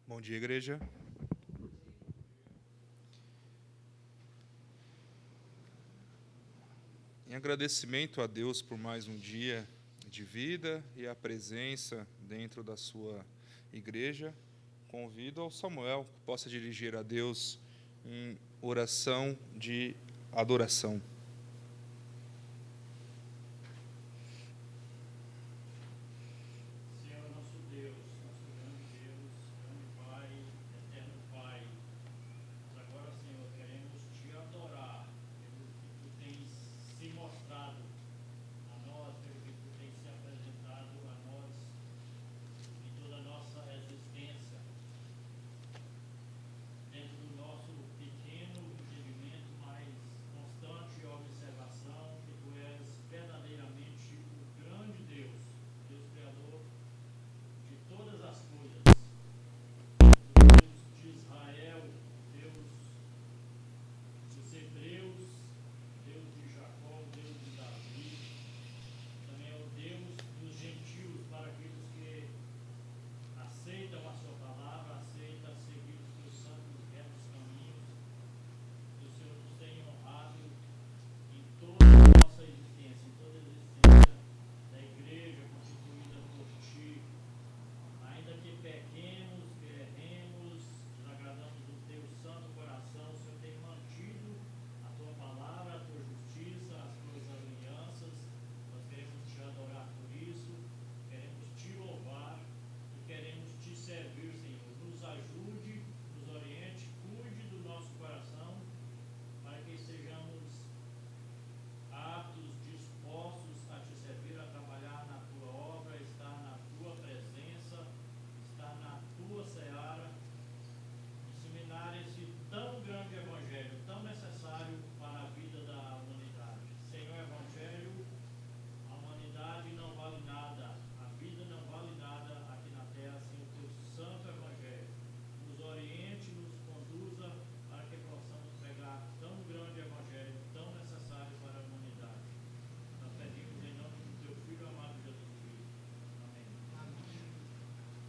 Bom dia, igreja. Em agradecimento a Deus por mais um dia de vida e a presença dentro da sua igreja, convido ao Samuel que possa dirigir a Deus em oração de adoração.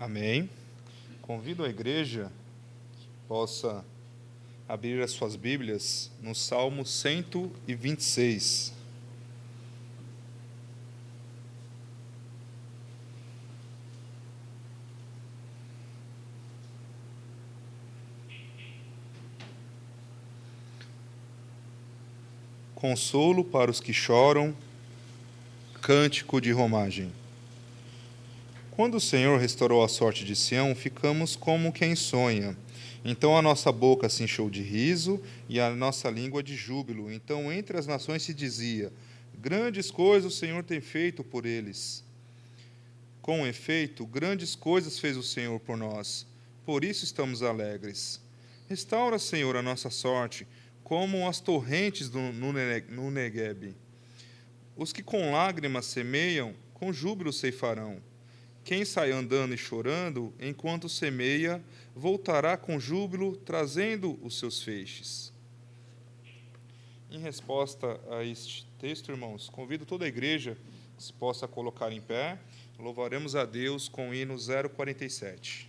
Amém. Convido a igreja que possa abrir as suas Bíblias no Salmo 126. Consolo para os que choram, cântico de romagem. Quando o Senhor restaurou a sorte de Sião, ficamos como quem sonha. Então a nossa boca se encheu de riso e a nossa língua de júbilo. Então entre as nações se dizia: grandes coisas o Senhor tem feito por eles. Com efeito, grandes coisas fez o Senhor por nós. Por isso estamos alegres. Restaura, Senhor, a nossa sorte, como as torrentes no Neguebe. Os que com lágrimas semeiam, com júbilo ceifarão. Quem sai andando e chorando, enquanto semeia, voltará com júbilo, trazendo os seus feixes. Em resposta a este texto, irmãos, convido toda a igreja que se possa colocar em pé. Louvaremos a Deus com o hino 047.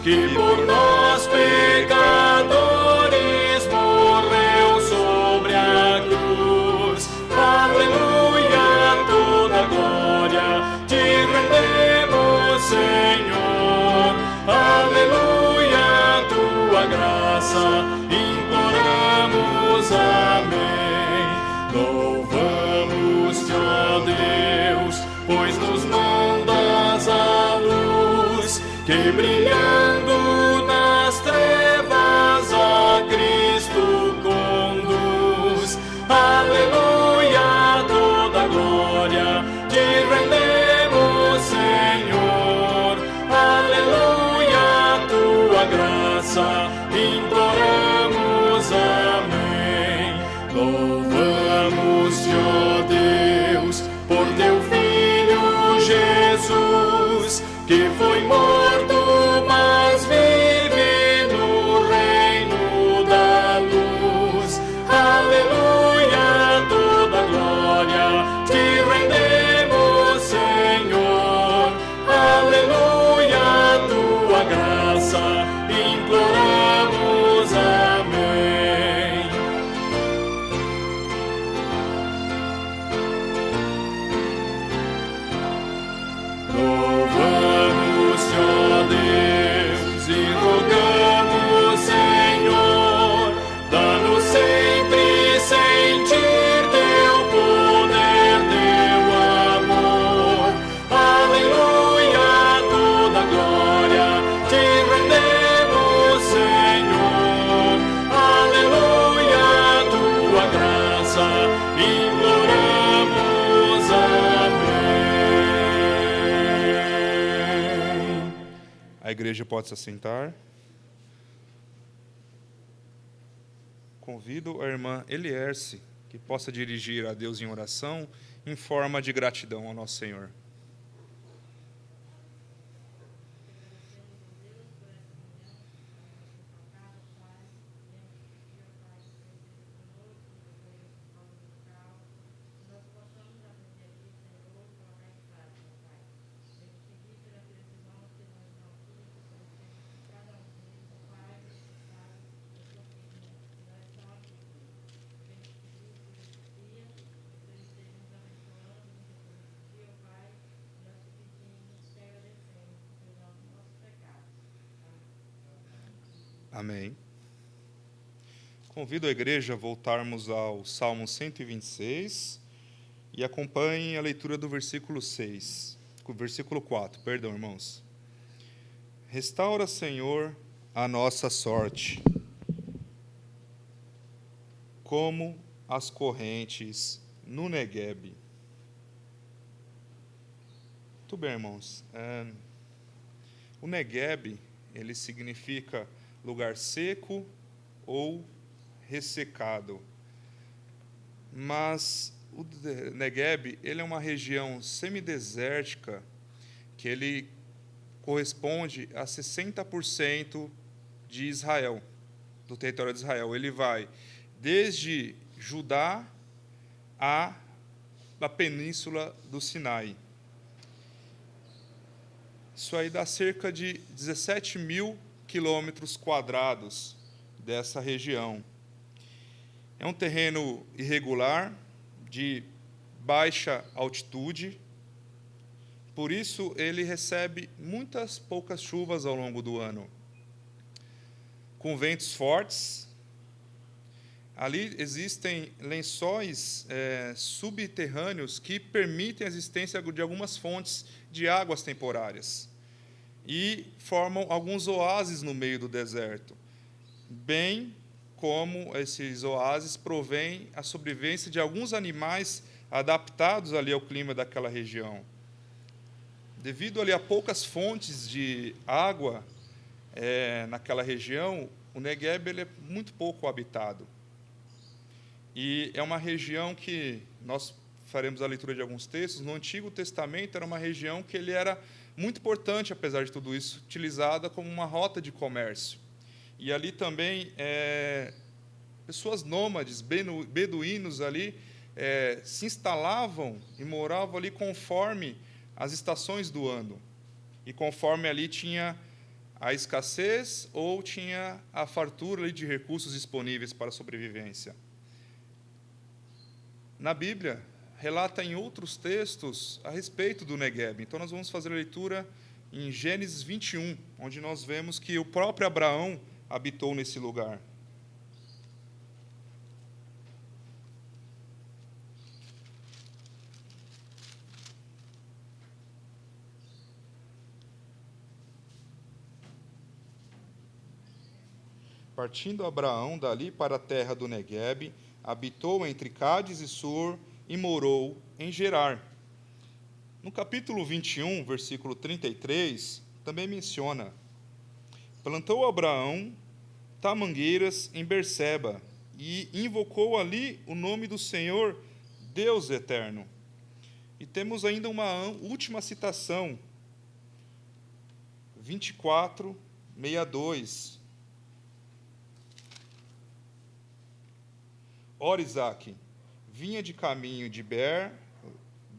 Que por nós pecadores morreu sobre a cruz. Aleluia, toda glória te rendemos, Senhor. Aleluia, tua graça imploramos, amém. Louvamos-te, ó Deus, igreja pode se assentar. Convido a irmã Elierce, que possa dirigir a Deus em oração, em forma de gratidão ao nosso Senhor. Amém. Convido a igreja a voltarmos ao Salmo 126 e acompanhem a leitura do versículo 4, perdão, irmãos. Restaura, Senhor, a nossa sorte, como as correntes no Neguebe. Muito bem, irmãos. O Neguebe, ele significa lugar seco ou ressecado. Mas o Negueb, ele é uma região semidesértica que ele corresponde a 60% de Israel, do território de Israel. Ele vai desde Judá à península do Sinai. Isso aí dá cerca de 17 mil quilômetros quadrados dessa região. É um terreno irregular, de baixa altitude, por isso ele recebe muitas poucas chuvas ao longo do ano. Com ventos fortes, ali existem lençóis subterrâneos que permitem a existência de algumas fontes de águas temporárias e formam alguns oásis no meio do deserto, bem como esses oásis provêm a sobrevivência de alguns animais adaptados ali ao clima daquela região. Devido ali a poucas fontes de água naquela região, o Negueb ele é muito pouco habitado. E é uma região que nós faremos a leitura de alguns textos. No Antigo Testamento era uma região que ele era muito importante, apesar de tudo isso, utilizada como uma rota de comércio. E ali também pessoas nômades, beduínos ali, se instalavam e moravam ali conforme as estações do ano. E conforme ali tinha a escassez ou tinha a fartura ali de recursos disponíveis para a sobrevivência. Na Bíblia, relata em outros textos a respeito do Negueb. Então, nós vamos fazer a leitura em Gênesis 21, onde nós vemos que o próprio Abraão habitou nesse lugar. Partindo Abraão dali para a terra do Neguebe, habitou entre Cádiz e Sur e morou em Gerar. No capítulo 21, versículo 33, também menciona: plantou Abraão tamangueiras em Berseba e invocou ali o nome do Senhor, Deus eterno. E temos ainda uma última citação, 24:62. Ora, Isaque vinha de caminho de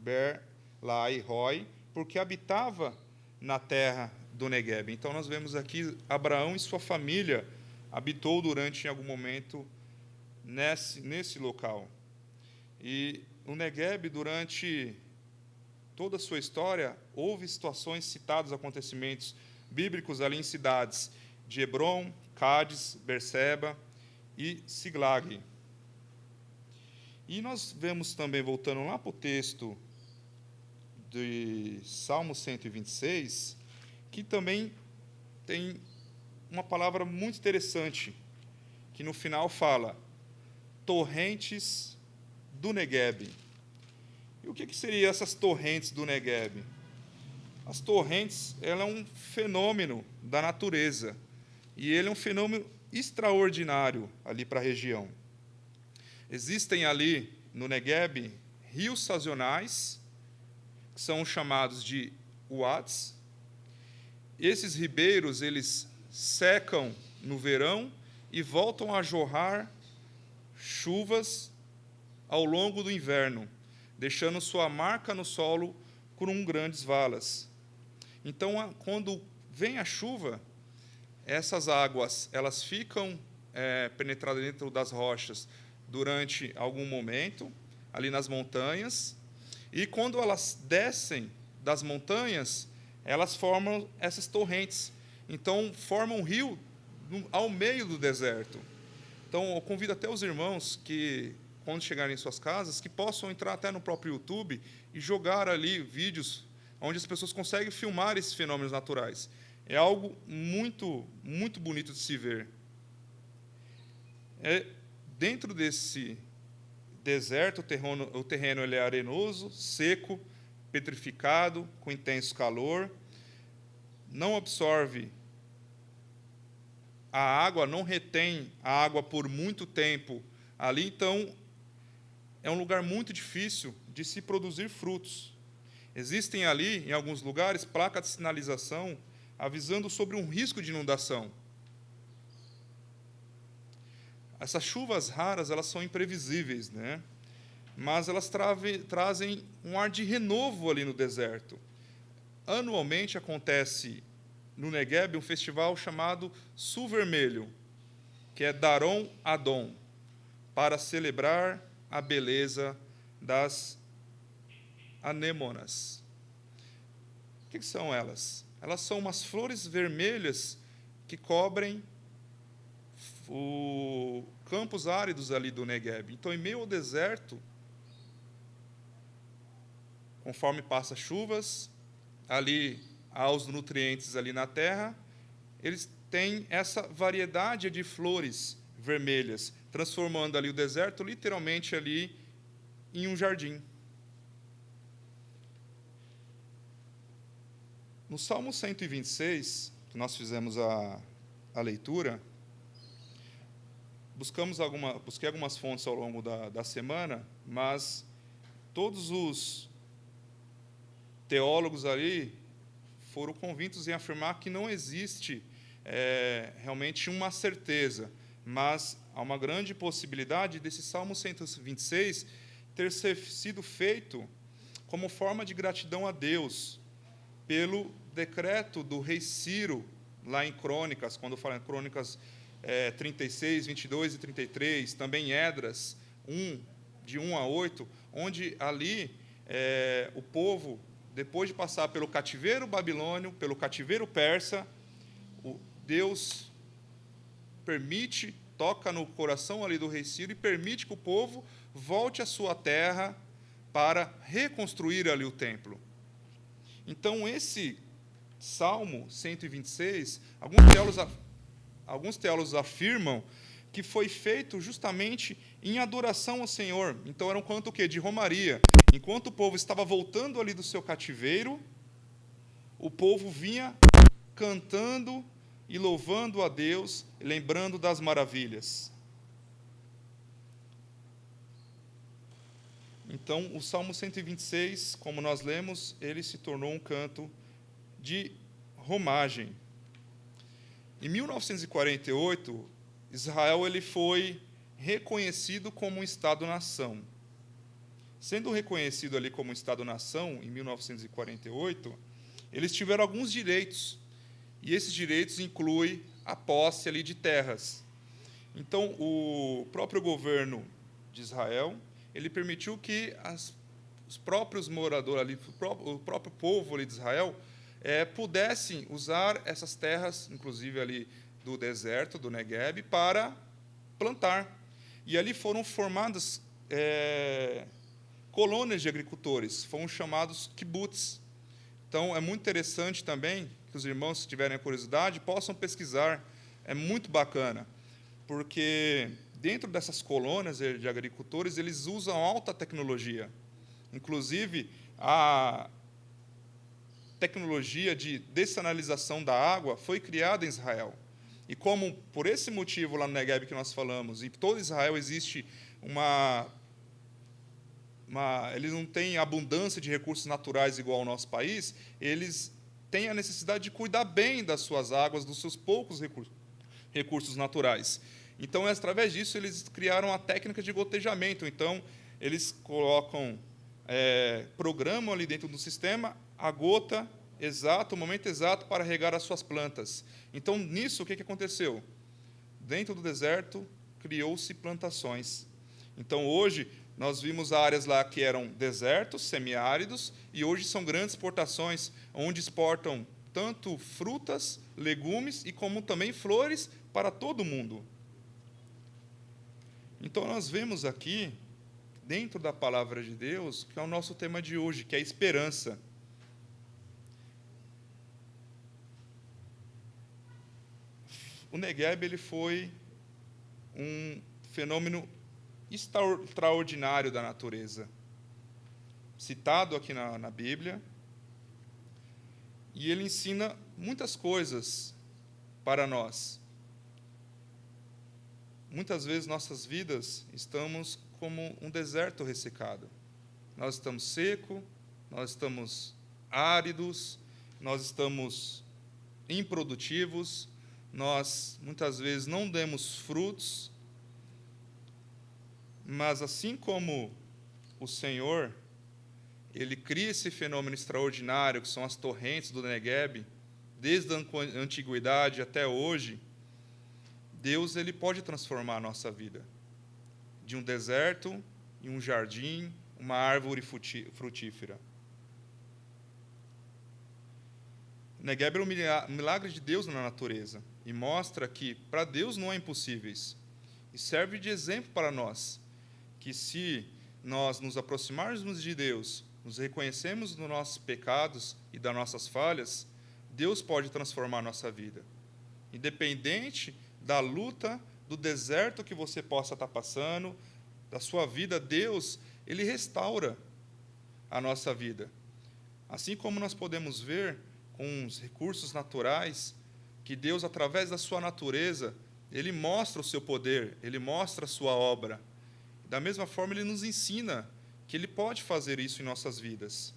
Ber-Lai-Roi, porque habitava na terra do Negueb. Então, nós vemos aqui Abraão e sua família habitou durante em algum momento nesse local. E o Negueb, durante toda a sua história, houve situações citadas, acontecimentos bíblicos ali em cidades de Hebron, Cádiz, Berseba e Siglag. E nós vemos também, voltando lá para o texto de Salmo 126, que também tem uma palavra muito interessante, que no final fala, torrentes do Negueb. E o que seriam essas torrentes do Negueb? As torrentes, ela é um fenômeno da natureza, e ele é um fenômeno extraordinário ali para a região. Existem ali, no Negueb, rios sazonais, que são chamados de uads. Esses ribeiros, eles secam no verão e voltam a jorrar chuvas ao longo do inverno, deixando sua marca no solo com grandes valas. Então, quando vem a chuva, essas águas elas ficam penetradas dentro das rochas durante algum momento, ali nas montanhas, e quando elas descem das montanhas, elas formam essas torrentes. Então, formam um rio ao meio do deserto. Então, eu convido até os irmãos que, quando chegarem em suas casas, que possam entrar até no próprio YouTube e jogar ali vídeos onde as pessoas conseguem filmar esses fenômenos naturais. É algo muito, muito bonito de se ver. Dentro desse deserto, o terreno ele é arenoso, seco, petrificado, com intenso calor, não absorve a água, não retém a água por muito tempo ali, então é um lugar muito difícil de se produzir frutos. Existem ali, em alguns lugares, placas de sinalização avisando sobre um risco de inundação. Essas chuvas raras, elas são imprevisíveis, né? Mas elas trazem um ar de renovo ali no deserto. Anualmente acontece no Negueb um festival chamado Sul Vermelho, que é Daron Adon, para celebrar a beleza das anêmonas. O que são elas? Elas são umas flores vermelhas que cobrem os campos áridos ali do Negueb. Então, em meio ao deserto, conforme passa chuvas, ali há os nutrientes ali na terra, eles têm essa variedade de flores vermelhas, transformando ali o deserto literalmente ali em um jardim. No Salmo 126, que nós fizemos a leitura, busquei algumas fontes ao longo da semana, mas todos os teólogos ali foram convictos em afirmar que não existe realmente uma certeza, mas há uma grande possibilidade desse Salmo 126 ter sido feito como forma de gratidão a Deus, pelo decreto do rei Ciro, lá em Crônicas, quando fala em Crônicas 36, 22 e 33, também Esdras 1, de 1 a 8, onde ali o povo, depois de passar pelo cativeiro babilônio, pelo cativeiro persa, Deus toca no coração ali do rei Ciro e permite que o povo volte à sua terra para reconstruir ali o templo. Então, esse Salmo 126, alguns teólogos afirmam que foi feito justamente em adoração ao Senhor. Então, era um canto de romaria. Enquanto o povo estava voltando ali do seu cativeiro, o povo vinha cantando e louvando a Deus, lembrando das maravilhas. Então, o Salmo 126, como nós lemos, ele se tornou um canto de romagem. Em 1948, Israel ele foi reconhecido como um Estado-nação. Sendo reconhecido ali como um Estado-nação, em 1948, eles tiveram alguns direitos, e esses direitos incluem a posse ali de terras. Então, o próprio governo de Israel ele permitiu que os próprios moradores ali, o próprio povo ali de Israel, pudessem usar essas terras, inclusive ali do deserto, do Negueb, para plantar. E ali foram formadas colônias de agricultores, foram chamados kibbutz. Então, é muito interessante também que os irmãos, se tiverem a curiosidade, possam pesquisar. É muito bacana, porque dentro dessas colônias de agricultores, eles usam alta tecnologia. Inclusive, tecnologia de dessalinização da água foi criada em Israel. E como, por esse motivo, lá no Negueb que nós falamos, em todo Israel existe eles não têm abundância de recursos naturais igual ao nosso país, eles têm a necessidade de cuidar bem das suas águas, dos seus poucos recursos naturais. Então, através disso, eles criaram a técnica de gotejamento. Então, eles programam ali dentro do sistema a gota exata, o momento exato para regar as suas plantas. Então, nisso, o que aconteceu? Dentro do deserto, criou-se plantações. Então, hoje, nós vimos áreas lá que eram desertos, semiáridos, e hoje são grandes exportações, onde exportam tanto frutas, legumes, e como também flores para todo mundo. Então, nós vemos aqui, dentro da palavra de Deus, que é o nosso tema de hoje, que é a esperança. O Negueb ele foi um fenômeno extraordinário da natureza, citado aqui na Bíblia, e ele ensina muitas coisas para nós. Muitas vezes, nossas vidas, estamos como um deserto ressecado. Nós estamos secos, nós estamos áridos, nós estamos improdutivos, nós, muitas vezes, não demos frutos, mas, assim como o Senhor, Ele cria esse fenômeno extraordinário, que são as torrentes do Negueb, desde a antiguidade até hoje, Deus ele pode transformar a nossa vida de um deserto em um jardim, uma árvore frutífera. O Negueb é um milagre de Deus na natureza e mostra que para Deus não há impossíveis. E serve de exemplo para nós, que se nós nos aproximarmos de Deus, nos reconhecemos dos nossos pecados e das nossas falhas, Deus pode transformar a nossa vida. Independente da luta, do deserto que você possa estar passando, da sua vida, Deus, Ele restaura a nossa vida. Assim como nós podemos ver com os recursos naturais, que Deus, através da sua natureza, Ele mostra o seu poder, Ele mostra a sua obra. Da mesma forma, Ele nos ensina que Ele pode fazer isso em nossas vidas.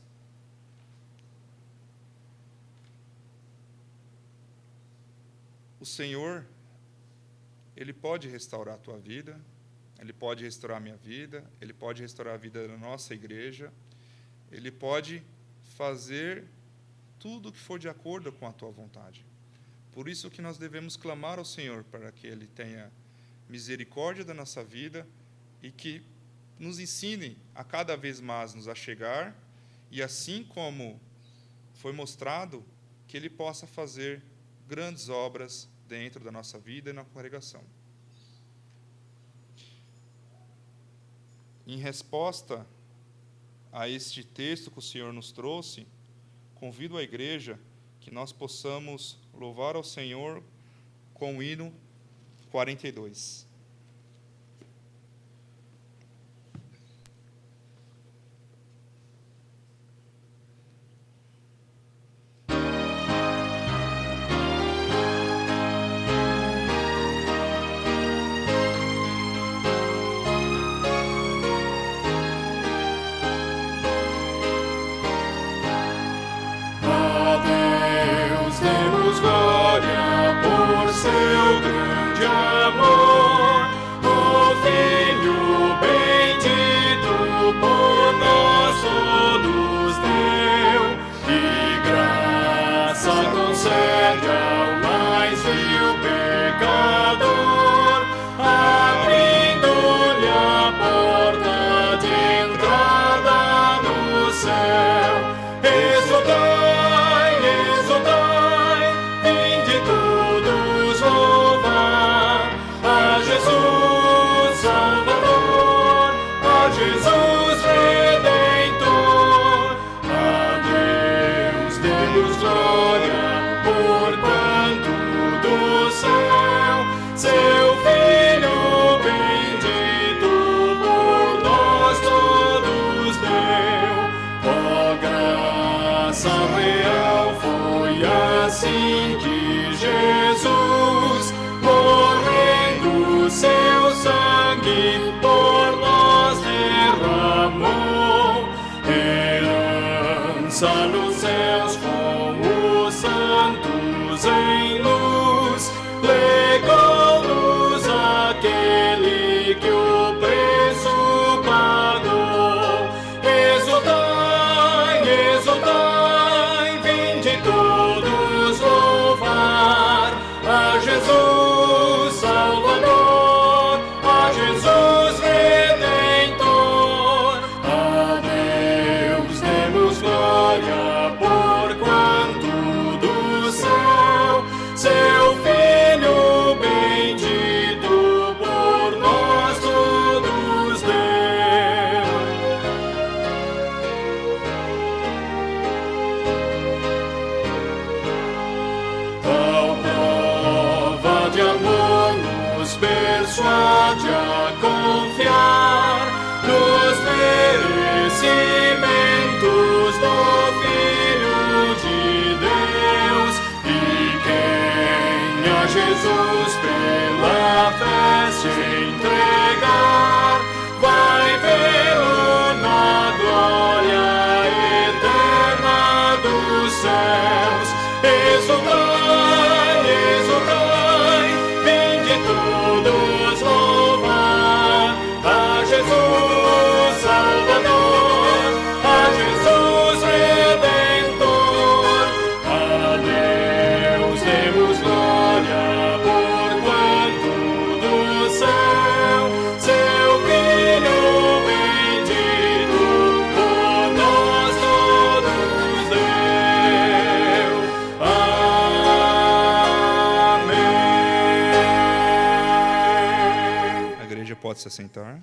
O Senhor, Ele pode restaurar a tua vida, Ele pode restaurar a minha vida, Ele pode restaurar a vida da nossa igreja, Ele pode fazer tudo o que for de acordo com a tua vontade. Por isso que nós devemos clamar ao Senhor para que Ele tenha misericórdia da nossa vida e que nos ensine a cada vez mais nos achegar e, assim como foi mostrado, que Ele possa fazer grandes obras dentro da nossa vida e na congregação. Em resposta a este texto que o Senhor nos trouxe, convido a igreja que nós possamos louvar ao Senhor com o hino 42. Seu grande amor, o Filho bendito por nós todos deu, e graça concede ao mais vil pecador, abrindo-lhe a porta de entrada no céu. Exultai, exultai, vinde todos louvar a Jesus Salvador, a Jesus Redentor. A Deus demos glória, porquanto do céu seu Filho bendito por nós todos deu. Ó graça real, assim que Jesus, morrendo, seu sangue por nós derramou, herança nos céus com os santos em luz, legou-nos aquele que o preço pagou. Exultai, exultai, vinde todos louvar a Jesus Salvador, a Jesus Redentor. A Deus demos glória, porquanto do céu seu Filho bendito por nós todos deu. Tal prova de amor nos persuade a confiar nos merecimentos do Filho de Deus, e quem a Jesus pela fé se entregar vai vê-lo na glória eterna dos céus. Exultai, exultai, vinde todos louvar a Jesus Salvador, a Jesus Redentor. A Deus demos glória, porquanto do céu seu Filho bendito por nós todos deu. Amém. A igreja pode se assentar.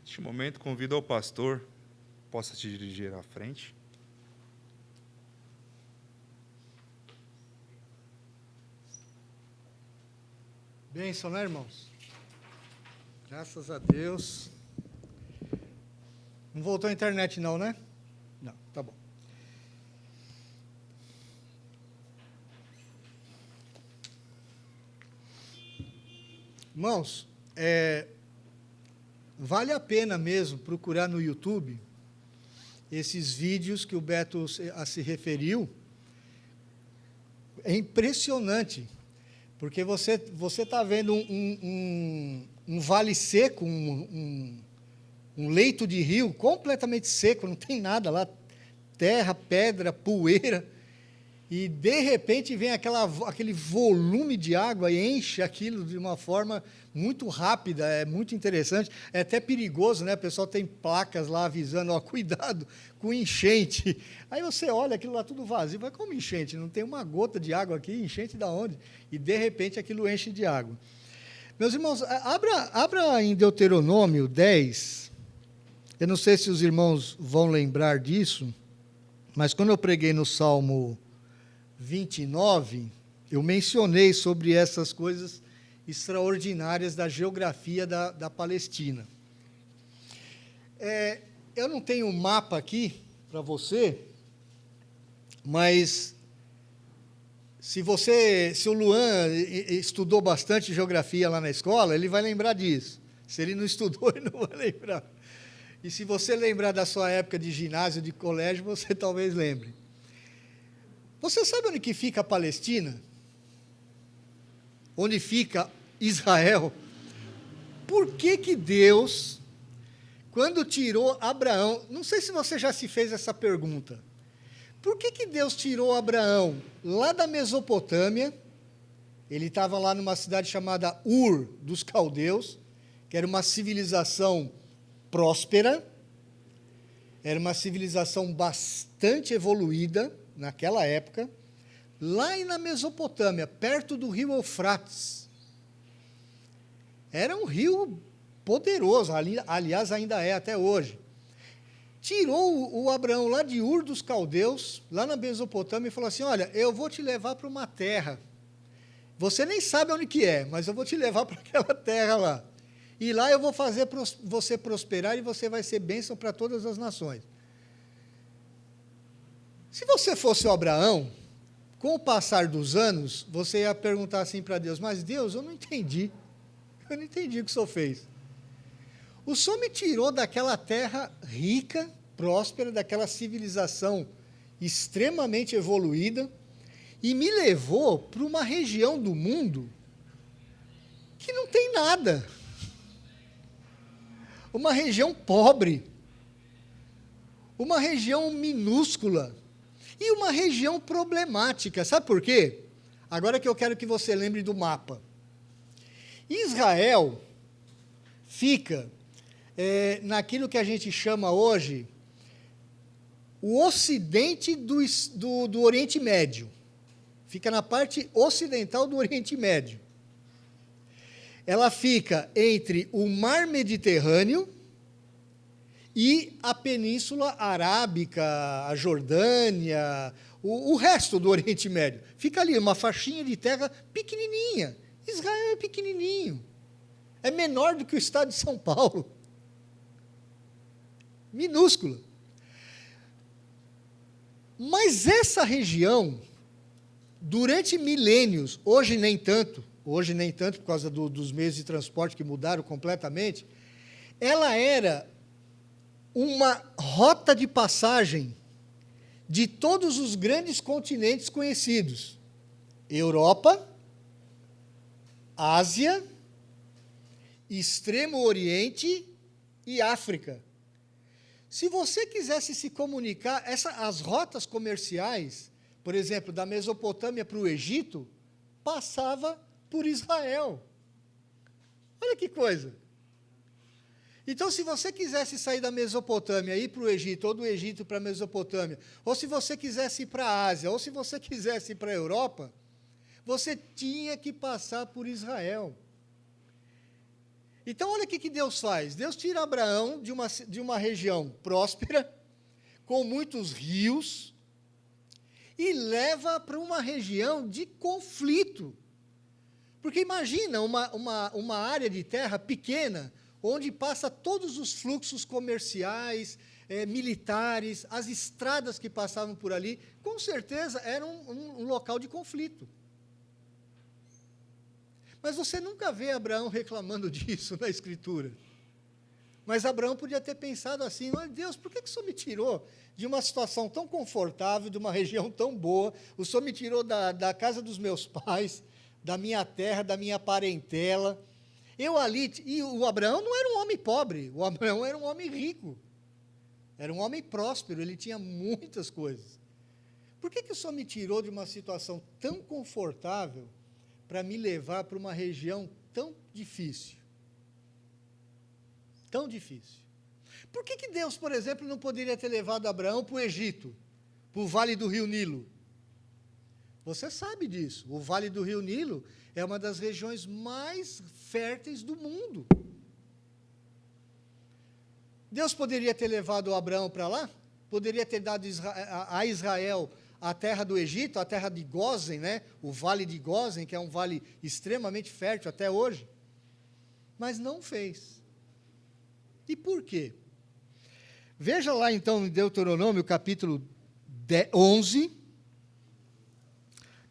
Neste momento, convido ao pastor, possa te dirigir à frente. Bênção, né, irmãos? Graças a Deus. Não voltou a internet não, né? Não, tá bom. Irmãos, vale a pena mesmo procurar no YouTube esses vídeos que o Beto se referiu. É impressionante, porque você está vendo um vale seco, um leito de rio completamente seco, não tem nada lá, terra, pedra, poeira, e de repente vem aquele volume de água e enche aquilo de uma forma muito rápida, é muito interessante, é até perigoso, né? O pessoal tem placas lá avisando, ó, cuidado com enchente. Aí você olha aquilo lá tudo vazio, vai como enchente? Não tem uma gota de água aqui, enchente da onde? E de repente aquilo enche de água. Meus irmãos, abra em Deuteronômio 10, eu não sei se os irmãos vão lembrar disso, mas quando eu preguei no Salmo 29, eu mencionei sobre essas coisas extraordinárias da geografia da Palestina. Eu não tenho um mapa aqui para você, mas se o Luan estudou bastante geografia lá na escola, ele vai lembrar disso. Se ele não estudou, ele não vai lembrar. E se você lembrar da sua época de ginásio, de colégio, você talvez lembre. Você sabe onde que fica a Palestina? Onde fica Israel? Por que Deus, quando tirou Abraão, não sei se você já se fez essa pergunta, por que Deus tirou Abraão lá da Mesopotâmia? Ele estava lá numa cidade chamada Ur dos Caldeus, que era uma civilização próspera, era uma civilização bastante evoluída naquela época, lá na Mesopotâmia, perto do rio Eufrates. Era um rio poderoso, aliás, ainda é até hoje. Tirou o Abraão lá de Ur dos Caldeus, lá na Mesopotâmia, e falou assim: olha, eu vou te levar para uma terra. Você nem sabe onde que é, mas eu vou te levar para aquela terra lá. E lá eu vou fazer você prosperar e você vai ser bênção para todas as nações. Se você fosse o Abraão, com o passar dos anos, você ia perguntar assim para Deus: mas Deus, eu não entendi o que o Senhor fez. O Senhor me tirou daquela terra rica, próspera, daquela civilização extremamente evoluída, e me levou para uma região do mundo que não tem nada. Uma região pobre, uma região minúscula e uma região problemática. Sabe por quê? Agora que eu quero que você lembre do mapa. Israel fica naquilo que a gente chama hoje o ocidente do Oriente Médio. Fica na parte ocidental do Oriente Médio. Ela fica entre o Mar Mediterrâneo e a Península Arábica, a Jordânia, o resto do Oriente Médio. Fica ali, uma faixinha de terra pequenininha. Israel é pequenininho. É menor do que o estado de São Paulo. Minúscula. Mas essa região, durante milênios, hoje nem tanto por causa dos meios de transporte que mudaram completamente, ela era uma rota de passagem de todos os grandes continentes conhecidos: Europa, Ásia, Extremo Oriente e África. Se você quisesse se comunicar, as rotas comerciais, por exemplo, da Mesopotâmia para o Egito, passava por Israel. Olha que coisa. Então, se você quisesse sair da Mesopotâmia e ir para o Egito, ou do Egito para a Mesopotâmia, ou se você quisesse ir para a Ásia, ou se você quisesse ir para a Europa, você tinha que passar por Israel. Então, olha o que Deus faz. Deus tira Abraão de uma região próspera, com muitos rios, e leva para uma região de conflito. Porque imagina uma área de terra pequena, onde passa todos os fluxos comerciais, militares, as estradas que passavam por ali, com certeza era um local de conflito. Mas você nunca vê Abraão reclamando disso na Escritura. Mas Abraão podia ter pensado assim: olha, Deus, por que o Senhor me tirou de uma situação tão confortável, de uma região tão boa? O Senhor me tirou da casa dos meus pais, da minha terra, da minha parentela. Eu ali, e o Abraão não era um homem pobre, o Abraão era um homem rico. Era um homem próspero, ele tinha muitas coisas. Por que o Senhor me tirou de uma situação tão confortável para me levar para uma região tão difícil? Tão difícil. Por que Deus, por exemplo, não poderia ter levado Abraão para o Egito, para o Vale do Rio Nilo? Você sabe disso. O Vale do Rio Nilo é uma das regiões mais férteis do mundo. Deus poderia ter levado Abraão para lá? Poderia ter dado a Israel a terra do Egito, a terra de Gósen, né? O Vale de Gósen, que é um vale extremamente fértil até hoje. Mas não fez. E por quê? Veja lá, então, em Deuteronômio, capítulo 11,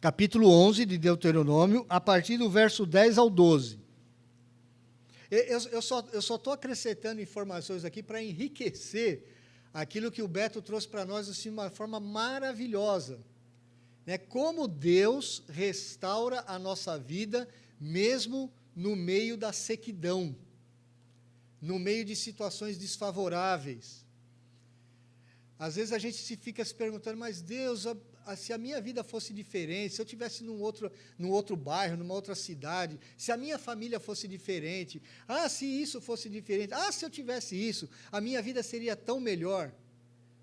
capítulo 11 de Deuteronômio, a partir do verso 10 ao 12. Eu só estou acrescentando informações aqui para enriquecer aquilo que o Beto trouxe para nós assim, de uma forma maravilhosa. Né? Como Deus restaura a nossa vida, mesmo no meio da sequidão, no meio de situações desfavoráveis. Às vezes a gente fica se perguntando: mas Deus, se a minha vida fosse diferente, se eu estivesse num outro bairro, numa outra cidade, se a minha família fosse diferente, se isso fosse diferente, se eu tivesse isso, a minha vida seria tão melhor.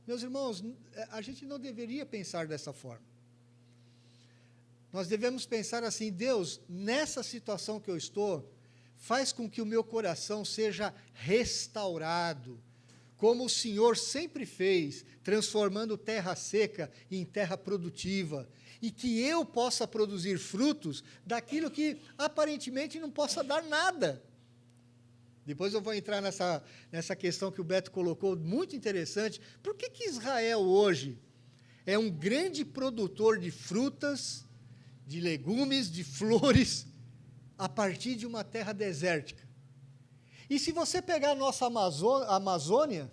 Meus irmãos, a gente não deveria pensar dessa forma. Nós devemos pensar assim: Deus, nessa situação que eu estou, faz com que o meu coração seja restaurado, como o Senhor sempre fez, transformando terra seca em terra produtiva, e que eu possa produzir frutos daquilo que aparentemente não possa dar nada. Depois eu vou entrar nessa questão que o Beto colocou, muito interessante. Por que Israel hoje é um grande produtor de frutas, de legumes, de flores, a partir de uma terra desértica? E se você pegar a nossa Amazônia,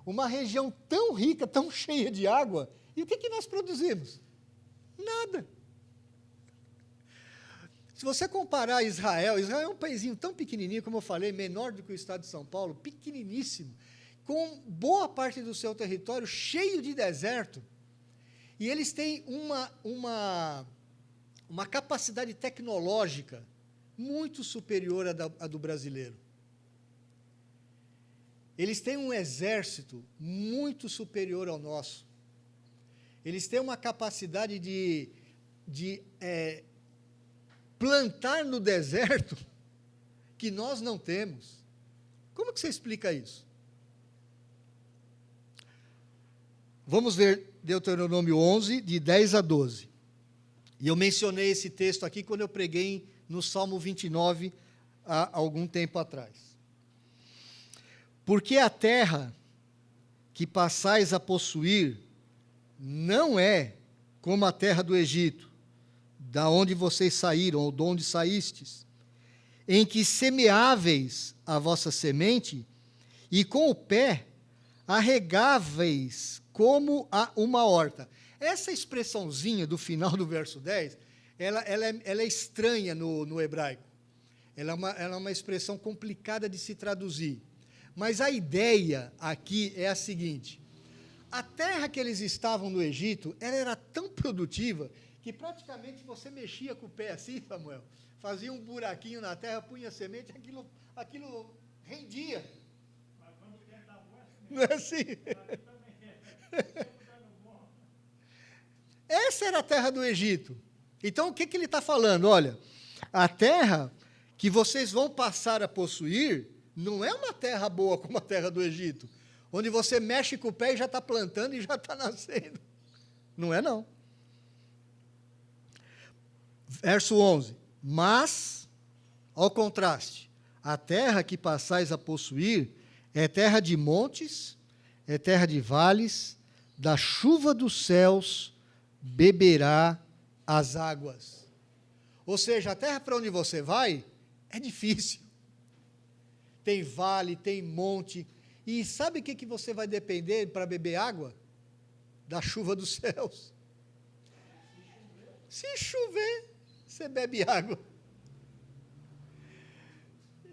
uma região tão rica, tão cheia de água, e o que nós produzimos? Nada. Se você comparar Israel é um paísinho tão pequenininho, como eu falei, menor do que o estado de São Paulo, pequeniníssimo, com boa parte do seu território cheio de deserto, e eles têm uma capacidade tecnológica muito superior à do brasileiro. Eles têm um exército muito superior ao nosso. Eles têm uma capacidade de plantar no deserto que nós não temos. Como que você explica isso? Vamos ver Deuteronômio 11, de 10 a 12. E eu mencionei esse texto aqui quando eu preguei no Salmo 29, há algum tempo atrás. Porque a terra que passais a possuir não é como a terra do Egito, da onde vocês saíram, ou de onde saístes, em que semeáveis a vossa semente, e com o pé arregáveis como a uma horta. Essa expressãozinha do final do verso 10, ela é estranha no hebraico. Ela é uma expressão complicada de se traduzir. Mas a ideia aqui é a seguinte: a terra que eles estavam no Egito, ela era tão produtiva que praticamente você mexia com o pé assim, Samuel, fazia um buraquinho na terra, punha semente, aquilo rendia. Mas quando quer dar boa, não é assim? Essa era a terra do Egito. Então, o que ele está falando? Olha, a terra que vocês vão passar a possuir não é uma terra boa como a terra do Egito, onde você mexe com o pé e já está plantando e já está nascendo. Não é, não. Verso 11. Mas, ao contraste, a terra que passais a possuir é terra de montes, é terra de vales, da chuva dos céus beberá as águas. Ou seja, a terra para onde você vai é difícil. Tem vale, tem monte. E sabe o que você vai depender para beber água? Da chuva dos céus. Se chover, você bebe água.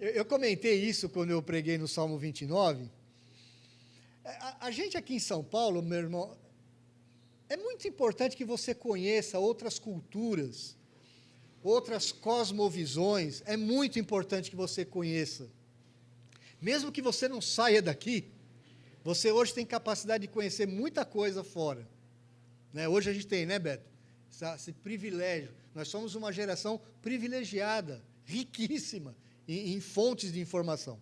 Eu comentei isso quando eu preguei no Salmo 29. A gente aqui em São Paulo, meu irmão, é muito importante que você conheça outras culturas, outras cosmovisões. É muito importante que você conheça. Mesmo que você não saia daqui, você hoje tem capacidade de conhecer muita coisa fora. Né? Hoje a gente tem, né, Beto? Esse privilégio. Nós somos uma geração privilegiada, riquíssima em fontes de informação.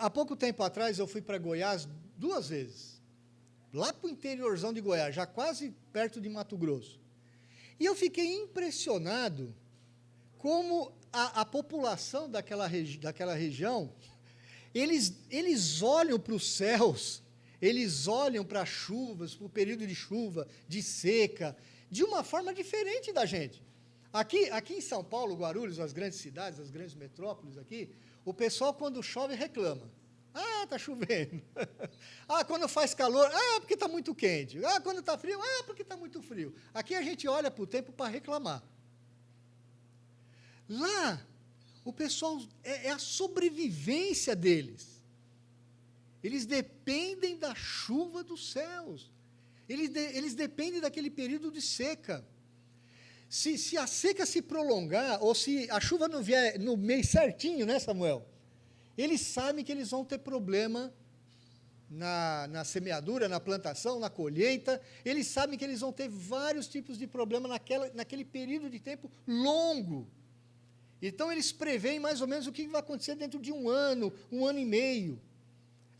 Há pouco tempo atrás, eu fui para Goiás 2 vezes. Lá para o interiorzão de Goiás, já quase perto de Mato Grosso. E eu fiquei impressionado como a população daquela região, eles olham para os céus, eles olham para as chuvas, para o período de chuva, de seca, de uma forma diferente da gente. Aqui em São Paulo, Guarulhos, as grandes cidades, as grandes metrópoles aqui, o pessoal, quando chove, reclama. Ah, está chovendo. Ah, quando faz calor, porque está muito quente. Ah, quando está frio, porque está muito frio. Aqui a gente olha para o tempo para reclamar. Lá, o pessoal, é a sobrevivência deles. Eles dependem da chuva dos céus. Eles dependem daquele período de seca. Se a seca se prolongar, ou se a chuva não vier no mês certinho, né, Samuel? Eles sabem que eles vão ter problema na semeadura, na plantação, na colheita. Eles sabem que eles vão ter vários tipos de problema naquele período de tempo longo. Então, eles preveem mais ou menos o que vai acontecer dentro de um ano e meio.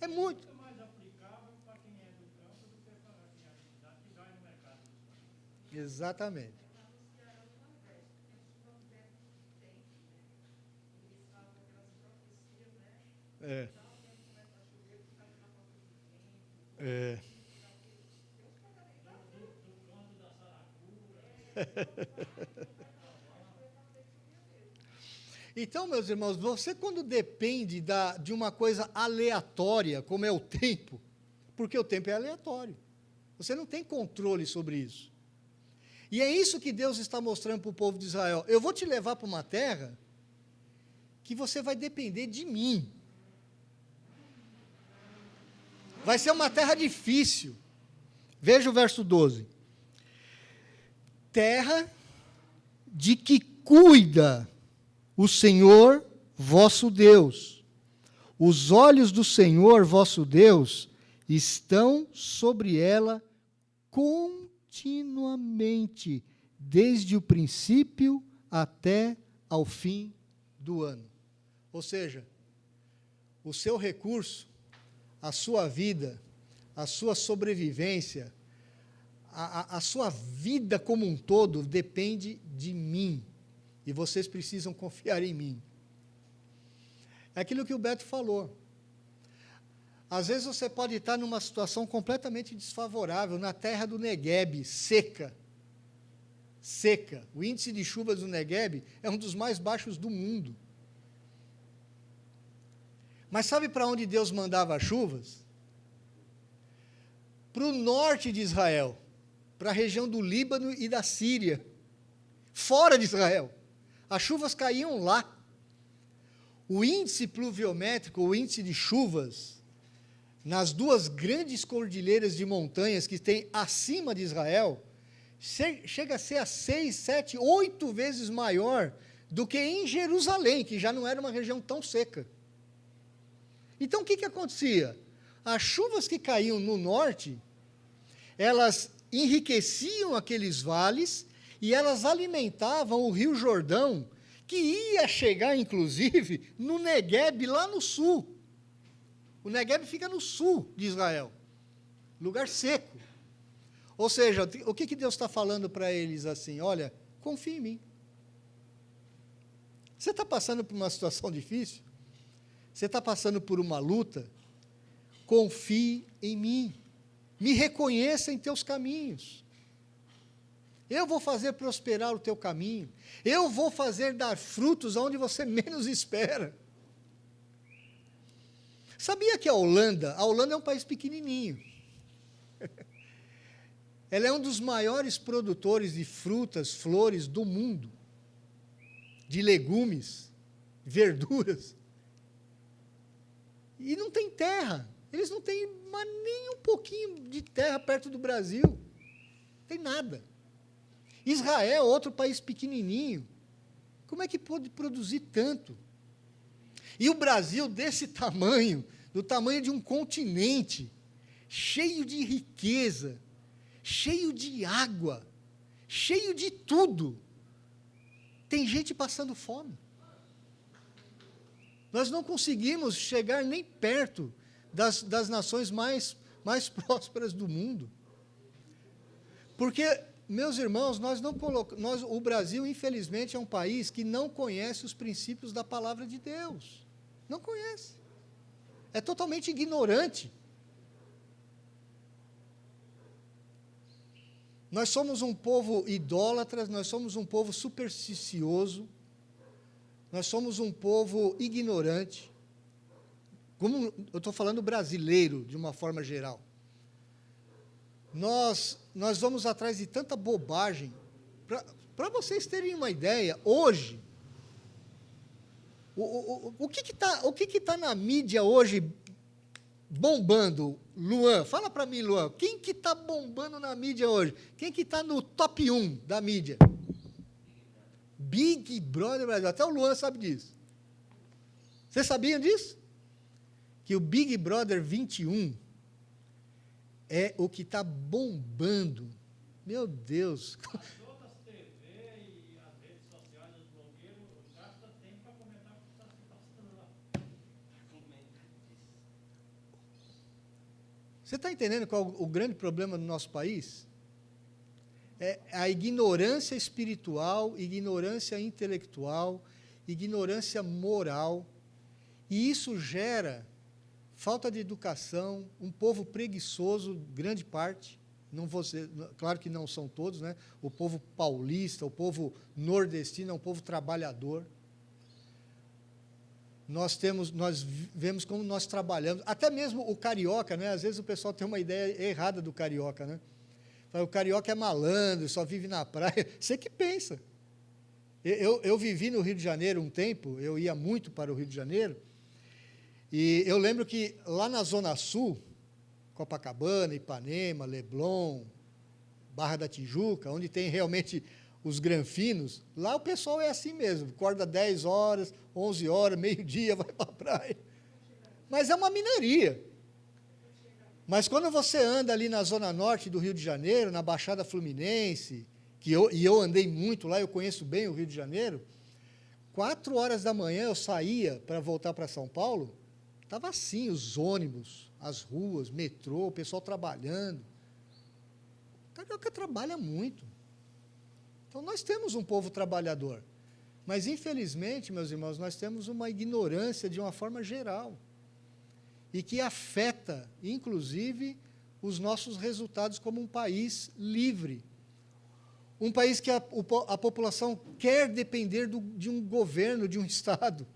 É muito. É mais aplicável para quem é do campo do que para quem é da cidade que vai no mercado. Exatamente. É. É. Então, meus irmãos, você quando depende de uma coisa aleatória, como é o tempo, porque o tempo é aleatório, você não tem controle sobre isso. E é isso que Deus está mostrando para o povo de Israel. Eu vou te levar para uma terra que você vai depender de mim. Vai ser uma terra difícil. Veja o verso 12. Terra de que cuida o Senhor vosso Deus. Os olhos do Senhor vosso Deus estão sobre ela continuamente, desde o princípio até ao fim do ano. Ou seja, o seu recurso, a sua vida, a sua sobrevivência, a sua vida como um todo depende de mim. E vocês precisam confiar em mim. É aquilo que o Beto falou. Às vezes você pode estar numa situação completamente desfavorável, na terra do Negueb, seca. Seca. O índice de chuvas do Negueb é um dos mais baixos do mundo. Mas sabe para onde Deus mandava chuvas? Para o norte de Israel, para a região do Líbano e da Síria, fora de Israel. As chuvas caíam lá. O índice pluviométrico, o índice de chuvas, nas duas grandes cordilheiras de montanhas que tem acima de Israel, chega a ser a 6, 7, 8 vezes maior do que em Jerusalém, que já não era uma região tão seca. Então, o que acontecia? As chuvas que caíam no norte, elas enriqueciam aqueles vales e elas alimentavam o Rio Jordão, que ia chegar, inclusive, no Negueb, lá no sul. O Negueb fica no sul de Israel, lugar seco. Ou seja, o que Deus está falando para eles assim? Olha, confie em mim. Você está passando por uma situação difícil? Você está passando por uma luta? Confie em mim. Me reconheça em teus caminhos. Eu vou fazer prosperar o teu caminho. Eu vou fazer dar frutos aonde você menos espera. Sabia que a Holanda é um país pequenininho. Ela é um dos maiores produtores de frutas, flores do mundo. De legumes, verduras. E não tem terra. Eles não têm nem um pouquinho de terra perto do Brasil. Não tem nada. Israel, outro país pequenininho. Como é que pode produzir tanto? E o Brasil, desse tamanho, do tamanho de um continente, cheio de riqueza, cheio de água, cheio de tudo. Tem gente passando fome. Nós não conseguimos chegar nem perto das nações mais prósperas do mundo. Porque, meus irmãos, o Brasil, infelizmente, é um país que não conhece os princípios da palavra de Deus. Não conhece. É totalmente ignorante. Nós somos um povo idólatra, nós somos um povo supersticioso, nós somos um povo ignorante. Como eu estou falando brasileiro, de uma forma geral. Nós vamos atrás de tanta bobagem. Para vocês terem uma ideia, hoje, o que está na mídia hoje bombando? Luan, fala para mim, Luan, quem que está bombando na mídia hoje? Quem que está no top 1 da mídia? Big Brother Brasil, até o Luan sabe disso. Vocês sabiam disso? Que o Big Brother 21 é o que está bombando. Meu Deus. As outras TV e as redes sociais dos blogueiros gastam Você está entendendo qual o grande problema do nosso país? É a ignorância espiritual, ignorância intelectual, ignorância moral, e isso gera falta de educação, um povo preguiçoso, grande parte, não vou ser, claro que não são todos, né? O povo paulista, o povo nordestino é um povo trabalhador. Nós vemos como nós trabalhamos, até mesmo o carioca, né? Às vezes o pessoal tem uma ideia errada do carioca, né? O carioca é malandro, só vive na praia. Você que pensa. Eu vivi no Rio de Janeiro um tempo, eu ia muito para o Rio de Janeiro, e eu lembro que lá na Zona Sul, Copacabana, Ipanema, Leblon, Barra da Tijuca, onde tem realmente os granfinos, lá o pessoal é assim mesmo, acorda 10 horas, 11 horas, meio-dia, vai para a praia. Mas é uma minoria. Mas quando você anda ali na Zona Norte do Rio de Janeiro, na Baixada Fluminense, eu andei muito lá, eu conheço bem o Rio de Janeiro, 4 horas da manhã eu saía para voltar para São Paulo, estava assim, os ônibus, as ruas, metrô, o pessoal trabalhando. O carioca trabalha muito. Então, nós temos um povo trabalhador. Mas, infelizmente, meus irmãos, nós temos uma ignorância de uma forma geral. E que afeta, inclusive, os nossos resultados como um país livre. Um país que a população quer depender de um governo, de um Estado.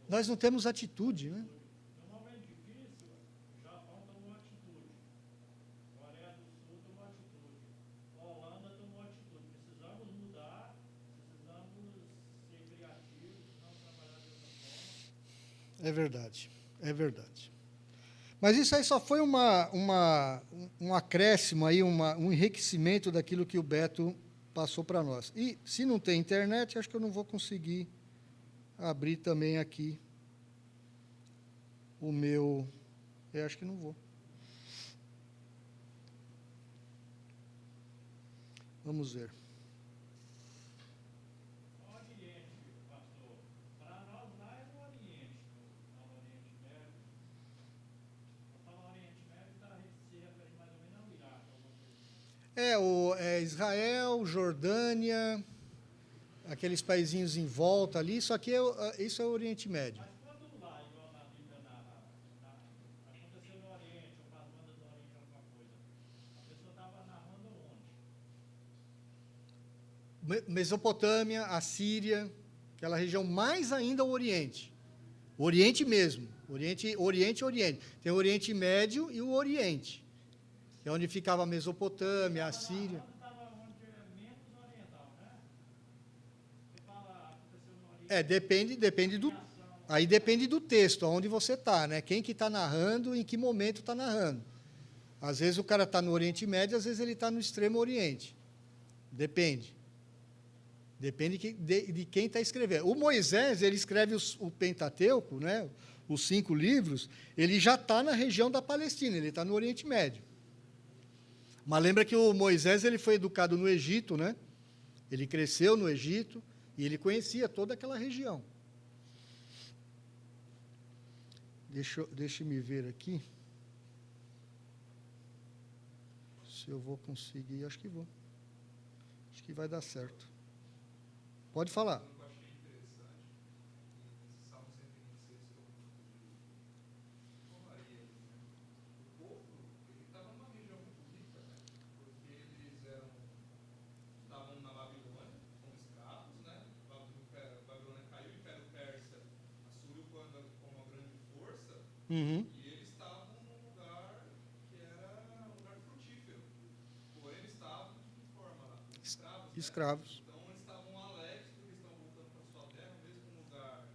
Nós não temos atitude, né? No momento difícil, o Japão tomou atitude. Coreia do Sul tomou atitude. Holanda tomou atitude. Precisamos mudar, precisamos ser criativos, não trabalhar de outra forma. É verdade, é verdade. Mas isso aí só foi um acréscimo, aí, um enriquecimento daquilo que o Beto passou para nós. E, se não tem internet, acho que eu não vou conseguir abrir também aqui o meu... Eu acho que não vou. Vamos ver. O Oriente, pastor, para nós lá é no Oriente, no Oriente Médio. Para falar Oriente Médio, se refere mais ou menos ao Iraque, alguma coisa. Israel, Jordânia, aqueles paizinhos em volta ali, isso aqui isso é o Oriente Médio. Mas quando lá, igual na Bíblia aconteceu no Oriente, ou para as bandas do Oriente, alguma coisa, a pessoa estava narrando onde? Mesopotâmia, Assíria, aquela região mais ainda o Oriente. O Oriente mesmo. Oriente. Tem o Oriente Médio e o Oriente, que é onde ficava a Mesopotâmia, a Síria. Estava onde é menos oriental, né? Você fala, aconteceu no Oriente. Depende do texto, aonde você está, né? Quem que está narrando, em que momento está narrando. Às vezes o cara está no Oriente Médio, às vezes ele está no Extremo Oriente. Depende. Depende de quem está escrevendo. O Moisés, ele escreve o Pentateuco, né? Os 5 livros, ele já está na região da Palestina, ele está no Oriente Médio. Mas lembra que o Moisés ele foi educado no Egito, né? Ele cresceu no Egito e ele conhecia toda aquela região. Deixa me ver aqui. Se eu vou conseguir, acho que vou. Acho que vai dar certo. Pode falar. Eu achei interessante, nesse Salmo 126, que eu falaria, né? O povo, ele estava numa região muito rica, né? Porque eles estavam na Babilônia, como escravos, né? Babilônia caiu, o Império Persa assumiu como uma grande força, Uhum. e eles estavam num lugar que era um lugar frutífero. Porém, eles estavam de que forma lá? Escravos, né? Escravos. Então, eles estavam alegres porque eles estavam voltando para sua terra, mesmo num lugar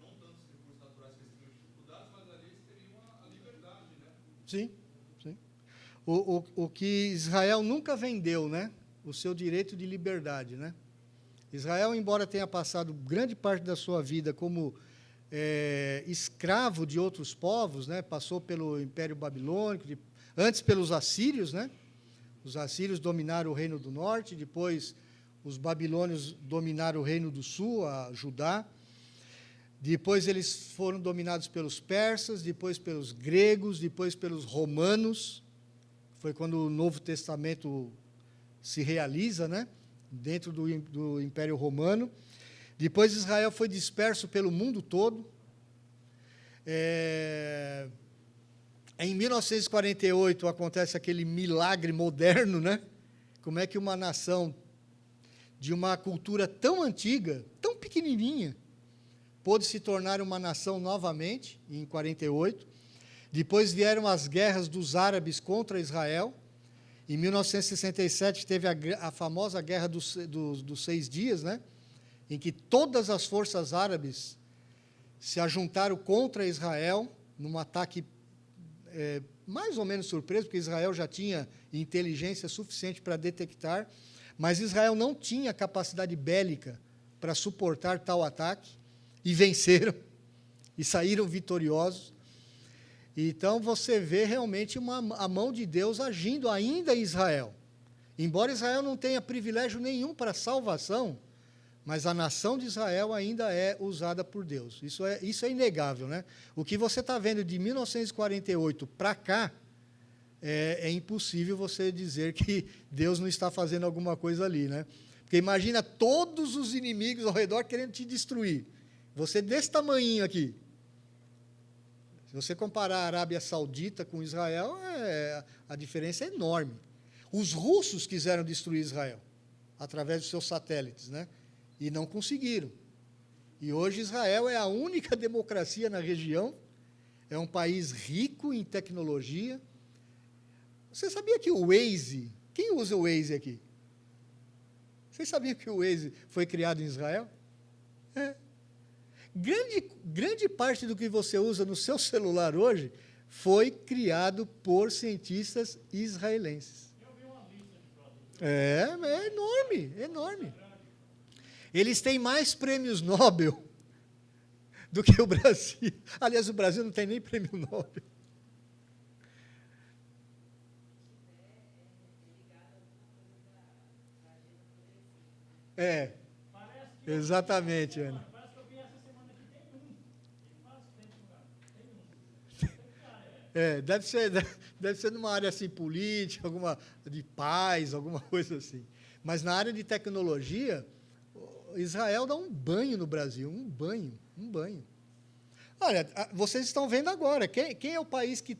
não tantos recursos naturais que eles teriam dificuldades, mas ali eles teriam a liberdade, né? Sim, sim. O que Israel nunca vendeu, né? O seu direito de liberdade, né? Israel, embora tenha passado grande parte da sua vida como escravo de outros povos, né? Passou pelo Império Babilônico, antes pelos assírios, né? Os assírios dominaram o Reino do Norte, depois os babilônios dominaram o Reino do Sul, a Judá. Depois eles foram dominados pelos persas, depois pelos gregos, depois pelos romanos. Foi quando o Novo Testamento se realiza, né? Dentro do Império Romano. Depois Israel foi disperso pelo mundo todo. Em 1948 acontece aquele milagre moderno, né? Como é que uma nação de uma cultura tão antiga, tão pequenininha, pôde se tornar uma nação novamente, em 48. Depois vieram as guerras dos árabes contra Israel. Em 1967 teve a famosa Guerra dos 6 Dias, né? Em que todas as forças árabes se ajuntaram contra Israel, num ataque mais ou menos surpreso, porque Israel já tinha inteligência suficiente para detectar, mas Israel não tinha capacidade bélica para suportar tal ataque, e venceram, e saíram vitoriosos. Então, você vê realmente a mão de Deus agindo ainda em Israel. Embora Israel não tenha privilégio nenhum para a salvação, mas a nação de Israel ainda é usada por Deus. Isso é inegável, né? O que você está vendo de 1948 para cá, é impossível você dizer que Deus não está fazendo alguma coisa ali, né? Porque imagina todos os inimigos ao redor querendo te destruir. Você desse tamanhinho aqui. Se você comparar a Arábia Saudita com Israel, a diferença é enorme. Os russos quiseram destruir Israel, através dos seus satélites, né? E não conseguiram. E hoje Israel é a única democracia na região, é um país rico em tecnologia. Você sabia que o Waze, quem usa o Waze aqui? Vocês sabiam que o Waze foi criado em Israel? Grande parte do que você usa no seu celular hoje foi criado por cientistas israelenses. É enorme, enorme. Eles têm mais prêmios Nobel do que o Brasil. Aliás, o Brasil não tem nem prêmio Nobel. Exatamente, Ana. Parece que eu vi essa semana que tem um. Ele faz tempo, Deve ser numa área assim, política, de paz, alguma coisa assim. Mas na área de tecnologia, Israel dá um banho no Brasil, um banho. Olha, vocês estão vendo agora, quem é o país que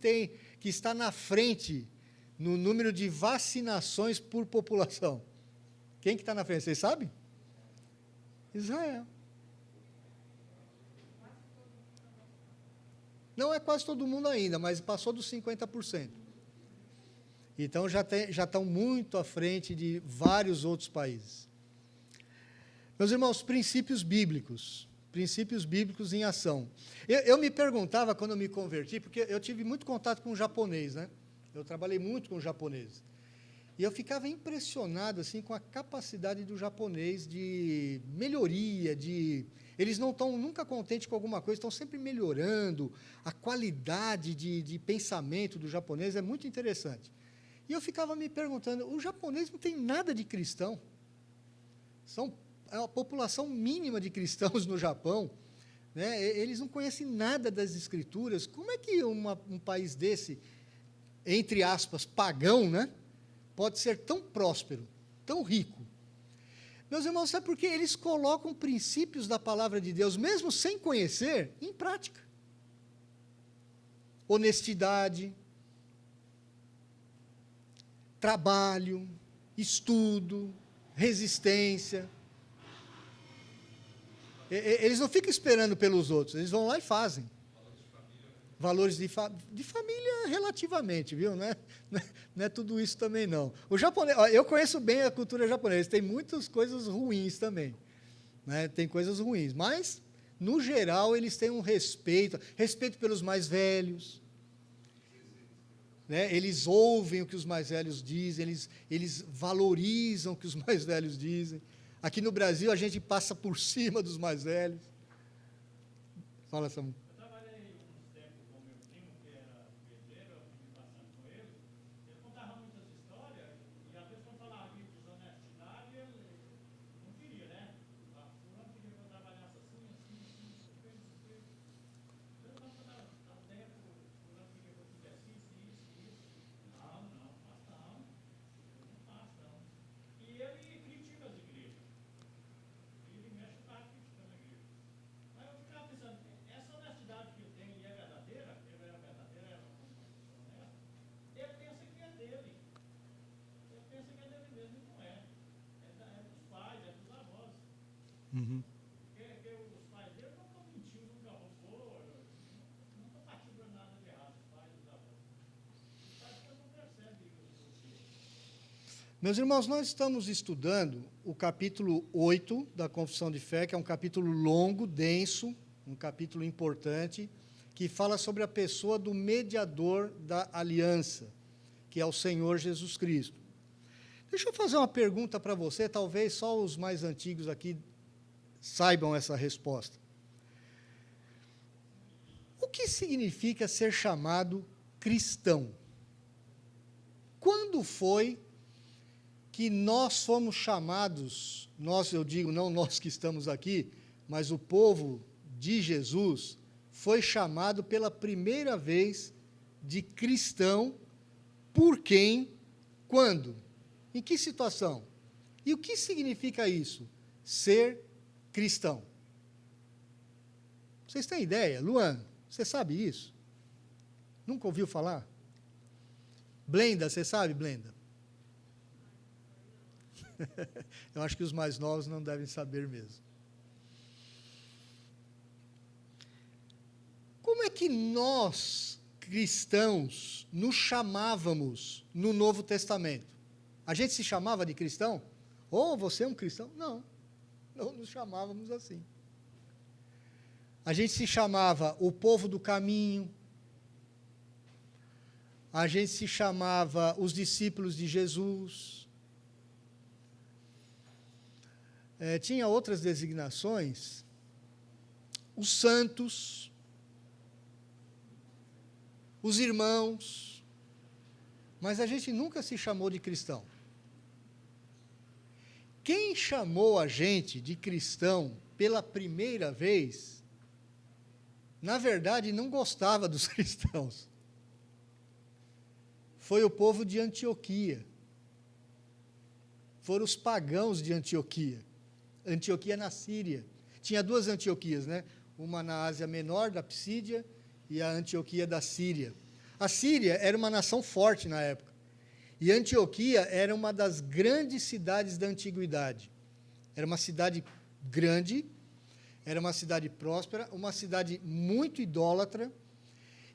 está na frente no número de vacinações por população? Quem que está na frente, vocês sabem? Israel. Não é quase todo mundo ainda, mas passou dos 50%. Então, já estão muito à frente de vários outros países. Meus irmãos, princípios bíblicos em ação. Eu me perguntava, quando eu me converti, porque eu tive muito contato com o japonês, né? Eu trabalhei muito com o japonês. E eu ficava impressionado assim, com a capacidade do japonês de melhoria, eles não estão nunca contentes com alguma coisa, estão sempre melhorando. A qualidade de pensamento do japonês é muito interessante. E eu ficava me perguntando, o japonês não tem nada de cristão. É a população mínima de cristãos no Japão, né? Eles não conhecem nada das Escrituras. Como é que um país desse, entre aspas, pagão, né, pode ser tão próspero, tão rico? Meus irmãos, sabe por quê? Eles colocam princípios da palavra de Deus, mesmo sem conhecer, em prática. Honestidade, trabalho, estudo, resistência. Eles não ficam esperando pelos outros, eles vão lá e fazem. Valores de família relativamente, viu? Não é tudo isso também, não. O japonês, eu conheço bem a cultura japonesa, tem muitas coisas ruins também, né? Tem coisas ruins, mas, no geral, eles têm um respeito pelos mais velhos, né? Eles ouvem o que os mais velhos dizem, eles valorizam o que os mais velhos dizem. Aqui no Brasil, a gente passa por cima dos mais velhos. Fala, Samu. Porque os pais dele nunca mentiu, nunca roubou, nunca partiu para nada de errado, os pais dos avós. Os pais que não percebem isso. Meus irmãos, nós estamos estudando o capítulo 8 da Confissão de Fé, que é um capítulo longo, denso, um capítulo importante, que fala sobre a pessoa do mediador da aliança, que é o Senhor Jesus Cristo. Deixa eu fazer uma pergunta para você, talvez só os mais antigos aqui saibam essa resposta. O que significa ser chamado cristão? Quando foi que nós fomos chamados, nós, eu digo, não nós que estamos aqui, mas o povo de Jesus, foi chamado pela primeira vez de cristão, por quem, quando, em que situação? E o que significa isso? Ser cristão. Vocês têm ideia? Luan, você sabe isso? Nunca ouviu falar? Blenda, você sabe, Blenda? Eu acho que os mais novos não devem saber mesmo. Como é que nós, cristãos, nos chamávamos no Novo Testamento? A gente se chamava de cristão? Ou você é um cristão? Não, não nos chamávamos assim. A gente se chamava o povo do caminho, a gente se chamava os discípulos de Jesus. Tinha outras designações, os santos, os irmãos, mas a gente nunca se chamou de cristão. Quem chamou a gente de cristão pela primeira vez, na verdade, não gostava dos cristãos. Foi o povo de Antioquia. Foram os pagãos de Antioquia. Antioquia na Síria. Tinha duas Antioquias, né? Uma na Ásia Menor, da Psídia, e a Antioquia da Síria. A Síria era uma nação forte na época. E Antioquia era uma das grandes cidades da antiguidade. Era uma cidade grande, era uma cidade próspera, uma cidade muito idólatra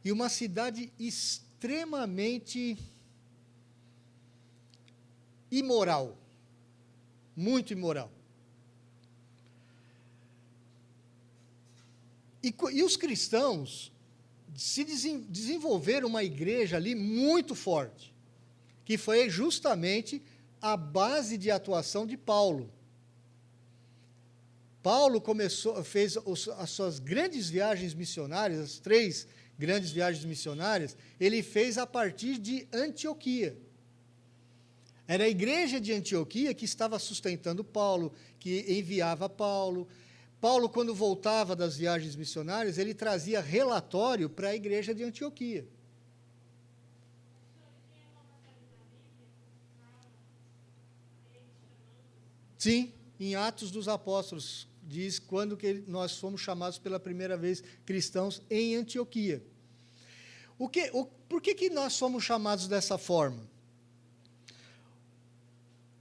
e uma cidade extremamente imoral. Muito imoral. E os cristãos se desenvolveram uma igreja ali muito forte, que foi justamente a base de atuação de Paulo. Paulo fez as suas grandes viagens missionárias, as 3 grandes viagens missionárias, ele fez a partir de Antioquia. Era a igreja de Antioquia que estava sustentando Paulo, que enviava Paulo. Paulo, quando voltava das viagens missionárias, ele trazia relatório para a igreja de Antioquia. Sim, em Atos dos Apóstolos, diz quando que nós fomos chamados pela primeira vez cristãos em Antioquia. Por que nós somos chamados dessa forma?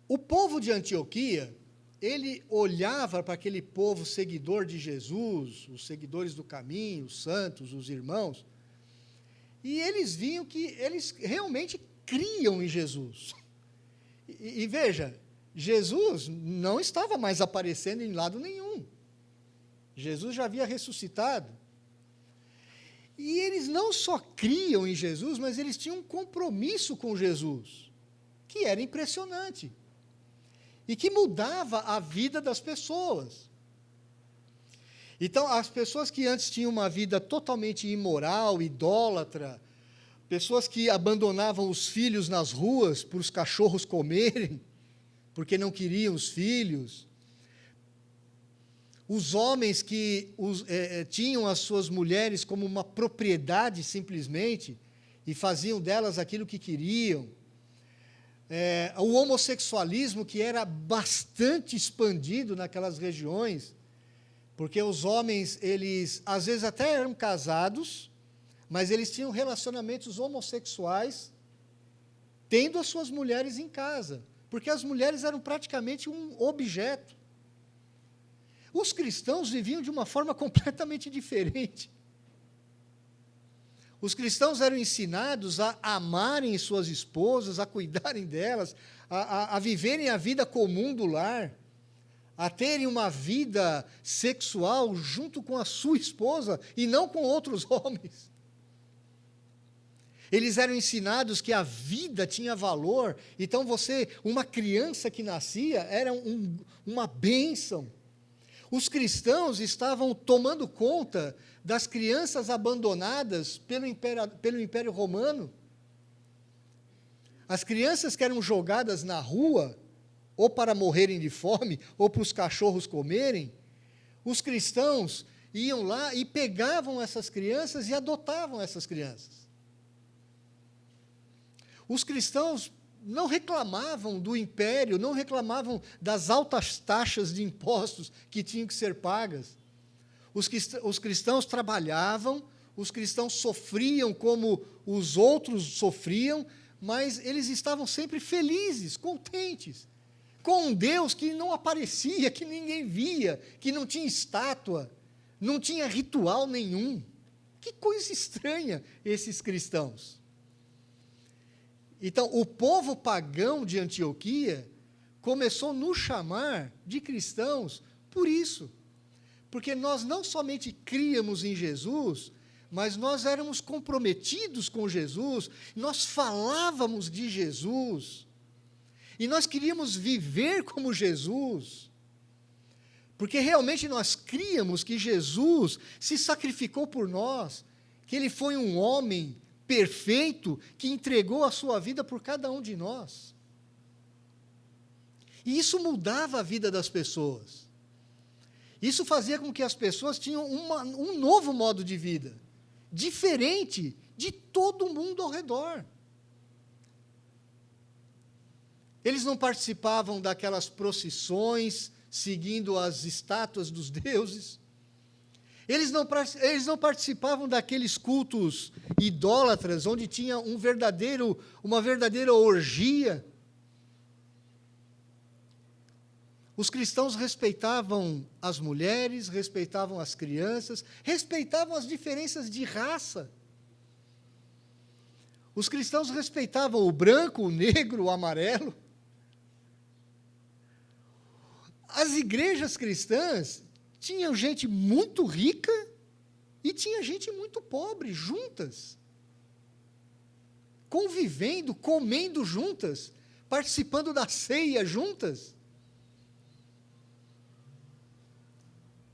O povo de Antioquia, ele olhava para aquele povo seguidor de Jesus, os seguidores do caminho, os santos, os irmãos, e eles viam que eles realmente criam em Jesus. E veja, Jesus não estava mais aparecendo em lado nenhum. Jesus já havia ressuscitado. E eles não só criam em Jesus, mas eles tinham um compromisso com Jesus, que era impressionante. E que mudava a vida das pessoas. Então, as pessoas que antes tinham uma vida totalmente imoral, idólatra, pessoas que abandonavam os filhos nas ruas para os cachorros comerem, porque não queriam os filhos, os homens que tinham as suas mulheres como uma propriedade simplesmente, e faziam delas aquilo que queriam, o homossexualismo, que era bastante expandido naquelas regiões, porque os homens, eles às vezes até eram casados, mas eles tinham relacionamentos homossexuais, tendo as suas mulheres em casa, porque as mulheres eram praticamente um objeto. Os cristãos viviam de uma forma completamente diferente. Os cristãos eram ensinados a amarem suas esposas, a cuidarem delas, a viverem a vida comum do lar, a terem uma vida sexual junto com a sua esposa e não com outros homens. Eles eram ensinados que a vida tinha valor, então uma criança que nascia, era uma bênção. Os cristãos estavam tomando conta das crianças abandonadas pelo Império Romano. As crianças que eram jogadas na rua, ou para morrerem de fome, ou para os cachorros comerem, os cristãos iam lá e pegavam essas crianças e adotavam essas crianças. Os cristãos não reclamavam do império, não reclamavam das altas taxas de impostos que tinham que ser pagas. Os cristãos trabalhavam, os cristãos sofriam como os outros sofriam, mas eles estavam sempre felizes, contentes, com um Deus que não aparecia, que ninguém via, que não tinha estátua, não tinha ritual nenhum. Que coisa estranha esses cristãos. Então, o povo pagão de Antioquia começou a nos chamar de cristãos por isso. Porque nós não somente críamos em Jesus, mas nós éramos comprometidos com Jesus, nós falávamos de Jesus, e nós queríamos viver como Jesus, porque realmente nós críamos que Jesus se sacrificou por nós, que Ele foi um homem perfeito que entregou a sua vida por cada um de nós. E isso mudava a vida das pessoas. Isso fazia com que as pessoas tinham um novo modo de vida, diferente de todo mundo ao redor. Eles não participavam daquelas procissões, seguindo as estátuas dos deuses. Eles não participavam daqueles cultos idólatras, onde tinha uma verdadeira orgia. Os cristãos respeitavam as mulheres, respeitavam as crianças, respeitavam as diferenças de raça. Os cristãos respeitavam o branco, o negro, o amarelo. As igrejas cristãs tinham gente muito rica e tinha gente muito pobre, juntas, convivendo, comendo juntas, participando da ceia juntas.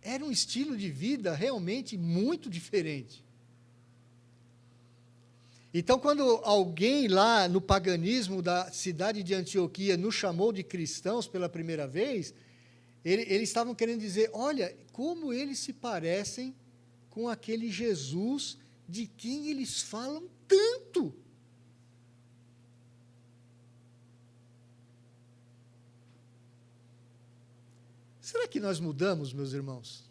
Era um estilo de vida realmente muito diferente. Então, quando alguém lá no paganismo da cidade de Antioquia nos chamou de cristãos pela primeira vez, eles estavam querendo dizer, olha, como eles se parecem com aquele Jesus de quem eles falam tanto. Será que nós mudamos, meus irmãos,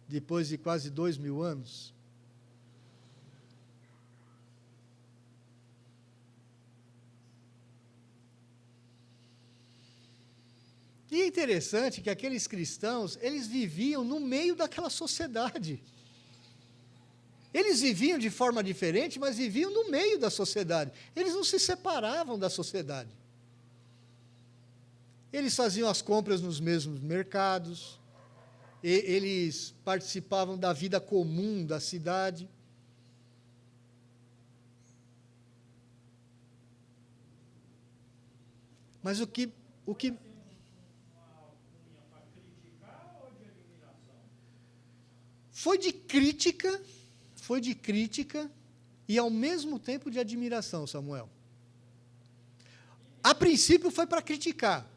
depois de quase 2000 anos? E é interessante que aqueles cristãos, eles viviam no meio daquela sociedade. Eles viviam de forma diferente, mas viviam no meio da sociedade. Eles não se separavam da sociedade. Eles faziam as compras nos mesmos mercados, eles participavam da vida comum da cidade. Mas o que foi de crítica e ao mesmo tempo de admiração, Samuel. A princípio foi para criticar,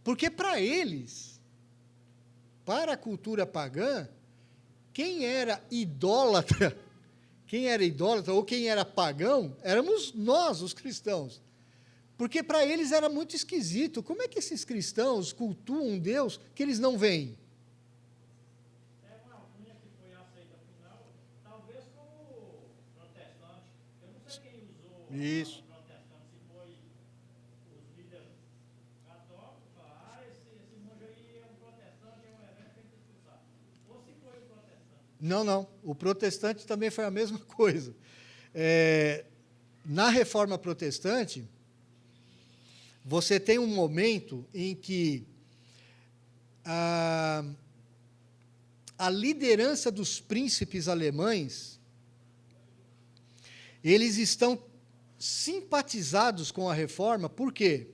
porque para eles, para a cultura pagã, quem era idólatra ou quem era pagão, éramos nós, os cristãos. Porque para eles era muito esquisito. Como é que esses cristãos cultuam um Deus que eles não veem? Isso. Protestante, se foi os líderes católicos, esse monge aí é um protestante, é um Não, não. O protestante também foi a mesma coisa. Na Reforma Protestante, você tem um momento em que a liderança dos príncipes alemães, eles estão simpatizados com a Reforma. Por quê?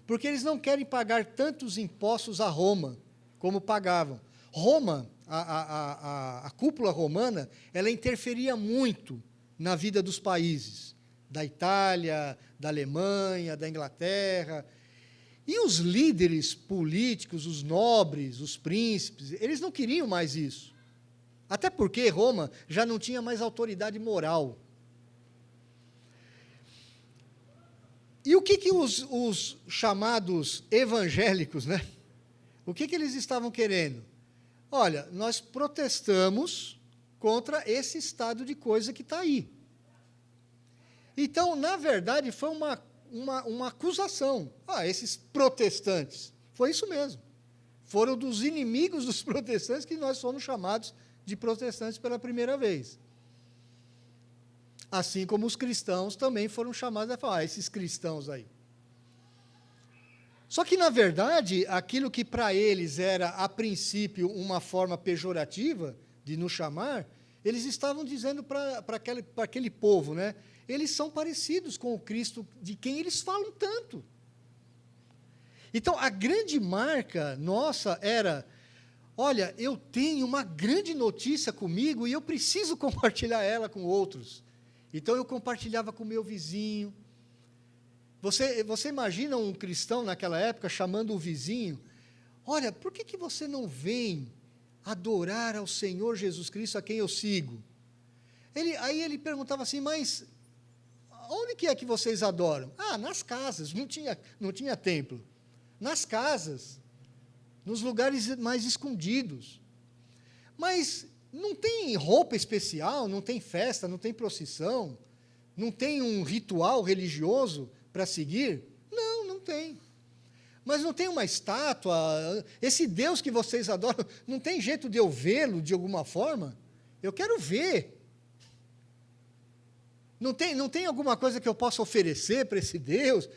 Porque eles não querem pagar tantos impostos a Roma como pagavam. Roma, a cúpula romana, ela interferia muito na vida dos países, da Itália, da Alemanha, da Inglaterra. E os líderes políticos, os nobres, os príncipes, eles não queriam mais isso. Até porque Roma já não tinha mais autoridade moral. E o que os chamados evangélicos, né? O que eles estavam querendo? Olha, nós protestamos contra esse estado de coisa que está aí. Então, na verdade, foi uma acusação. Esses protestantes. Foi isso mesmo. Foram dos inimigos dos protestantes que nós fomos chamados de protestantes pela primeira vez. Assim como os cristãos também foram chamados a falar, esses cristãos aí. Só que, na verdade, aquilo que para eles era, a princípio, uma forma pejorativa de nos chamar, eles estavam dizendo para aquele povo, né? Eles são parecidos com o Cristo de quem eles falam tanto. Então, a grande marca nossa era, olha, eu tenho uma grande notícia comigo e eu preciso compartilhar ela com outros. Então, eu compartilhava com o meu vizinho. Você imagina um cristão naquela época chamando o vizinho, olha, por que você não vem adorar ao Senhor Jesus Cristo, a quem eu sigo? Aí ele perguntava assim, mas onde que é que vocês adoram? Nas casas, não tinha templo. Nas casas, nos lugares mais escondidos. Mas não tem roupa especial, não tem festa, não tem procissão, não tem um ritual religioso para seguir? Não tem. Mas não tem uma estátua, esse Deus que vocês adoram, não tem jeito de eu vê-lo de alguma forma? Eu quero ver. Não tem alguma coisa que eu possa oferecer para esse Deus,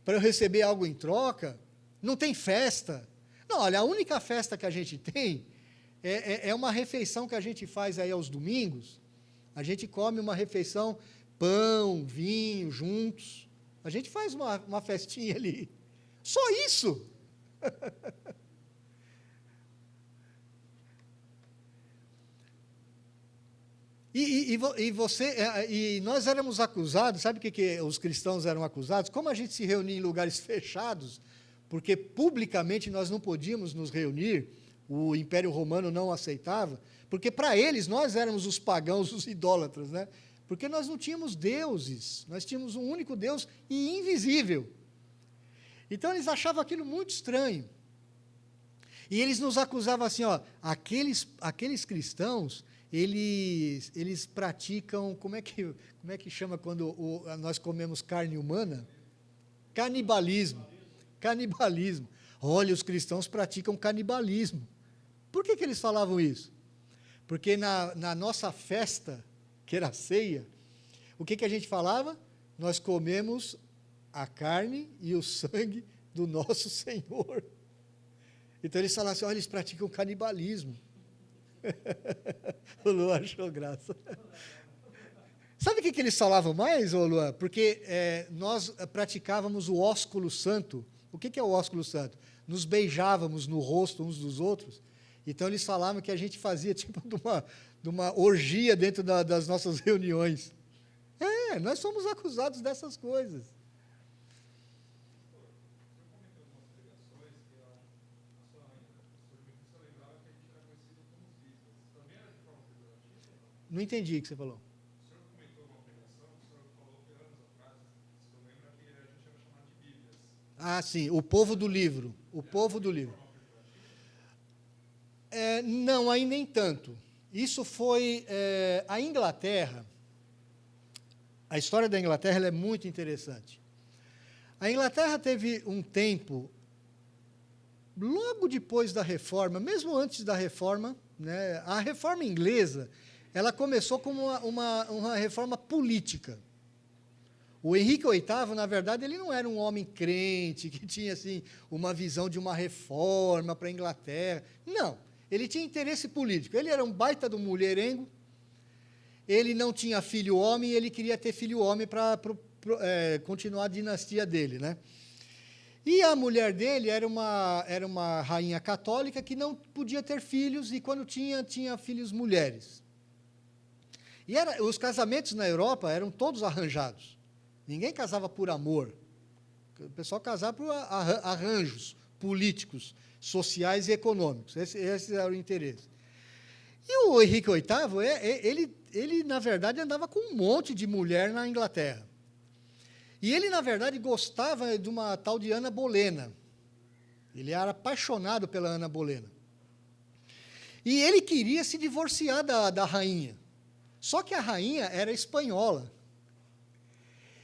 para eu receber algo em troca? Não tem festa? Não, olha, a única festa que a gente tem é uma refeição que a gente faz aí aos domingos. A gente come uma refeição, pão, vinho, juntos. A gente faz uma festinha ali. Só isso. E nós éramos acusados, sabe o que os cristãos eram acusados? Como a gente se reunia em lugares fechados, porque publicamente nós não podíamos nos reunir, o Império Romano não aceitava, porque para eles nós éramos os pagãos, os idólatras, né? Porque nós não tínhamos deuses, nós tínhamos um único Deus e invisível. Então eles achavam aquilo muito estranho. E eles nos acusavam assim, aqueles cristãos, eles praticam, como é que chama quando nós comemos carne humana? Canibalismo. Canibalismo. Olha, os cristãos praticam canibalismo. Por que eles falavam isso? Porque na nossa festa, que era a ceia, o que a gente falava? Nós comemos a carne e o sangue do nosso Senhor. Então eles falavam assim, olha, eles praticam canibalismo. O Luan achou graça. Sabe o que eles falavam mais, ô Luan? Porque nós praticávamos o ósculo santo. O que é o ósculo santo? Nos beijávamos no rosto uns dos outros. Então eles falavam que a gente fazia tipo de uma orgia dentro das nossas reuniões. Nós somos acusados dessas coisas. Não entendi o que você falou. O senhor comentou numa pregação, o senhor falou que anos atrás, se eu lembro que a gente era chamado de Bíblias. Sim, o povo do livro. O povo do livro. Não, aí nem tanto. Isso foi a Inglaterra. A história da Inglaterra ela é muito interessante. A Inglaterra teve um tempo, logo depois da Reforma, mesmo antes da Reforma, né? A reforma inglesa, ela começou como uma reforma política. O Henrique VIII, na verdade, ele não era um homem crente, que tinha assim, uma visão de uma reforma para a Inglaterra. Não, ele tinha interesse político. Ele era um baita do mulherengo, ele não tinha filho homem, ele queria ter filho homem para continuar a dinastia dele, né? E a mulher dele era uma rainha católica que não podia ter filhos, e quando tinha filhos mulheres. E os casamentos na Europa eram todos arranjados. Ninguém casava por amor. O pessoal casava por arranjos políticos, sociais e econômicos. Esse era o interesse. E o Henrique VIII, ele, na verdade, andava com um monte de mulher na Inglaterra. E ele, na verdade, gostava de uma tal de Ana Bolena. Ele era apaixonado pela Ana Bolena. E ele queria se divorciar da rainha. Só que a rainha era espanhola.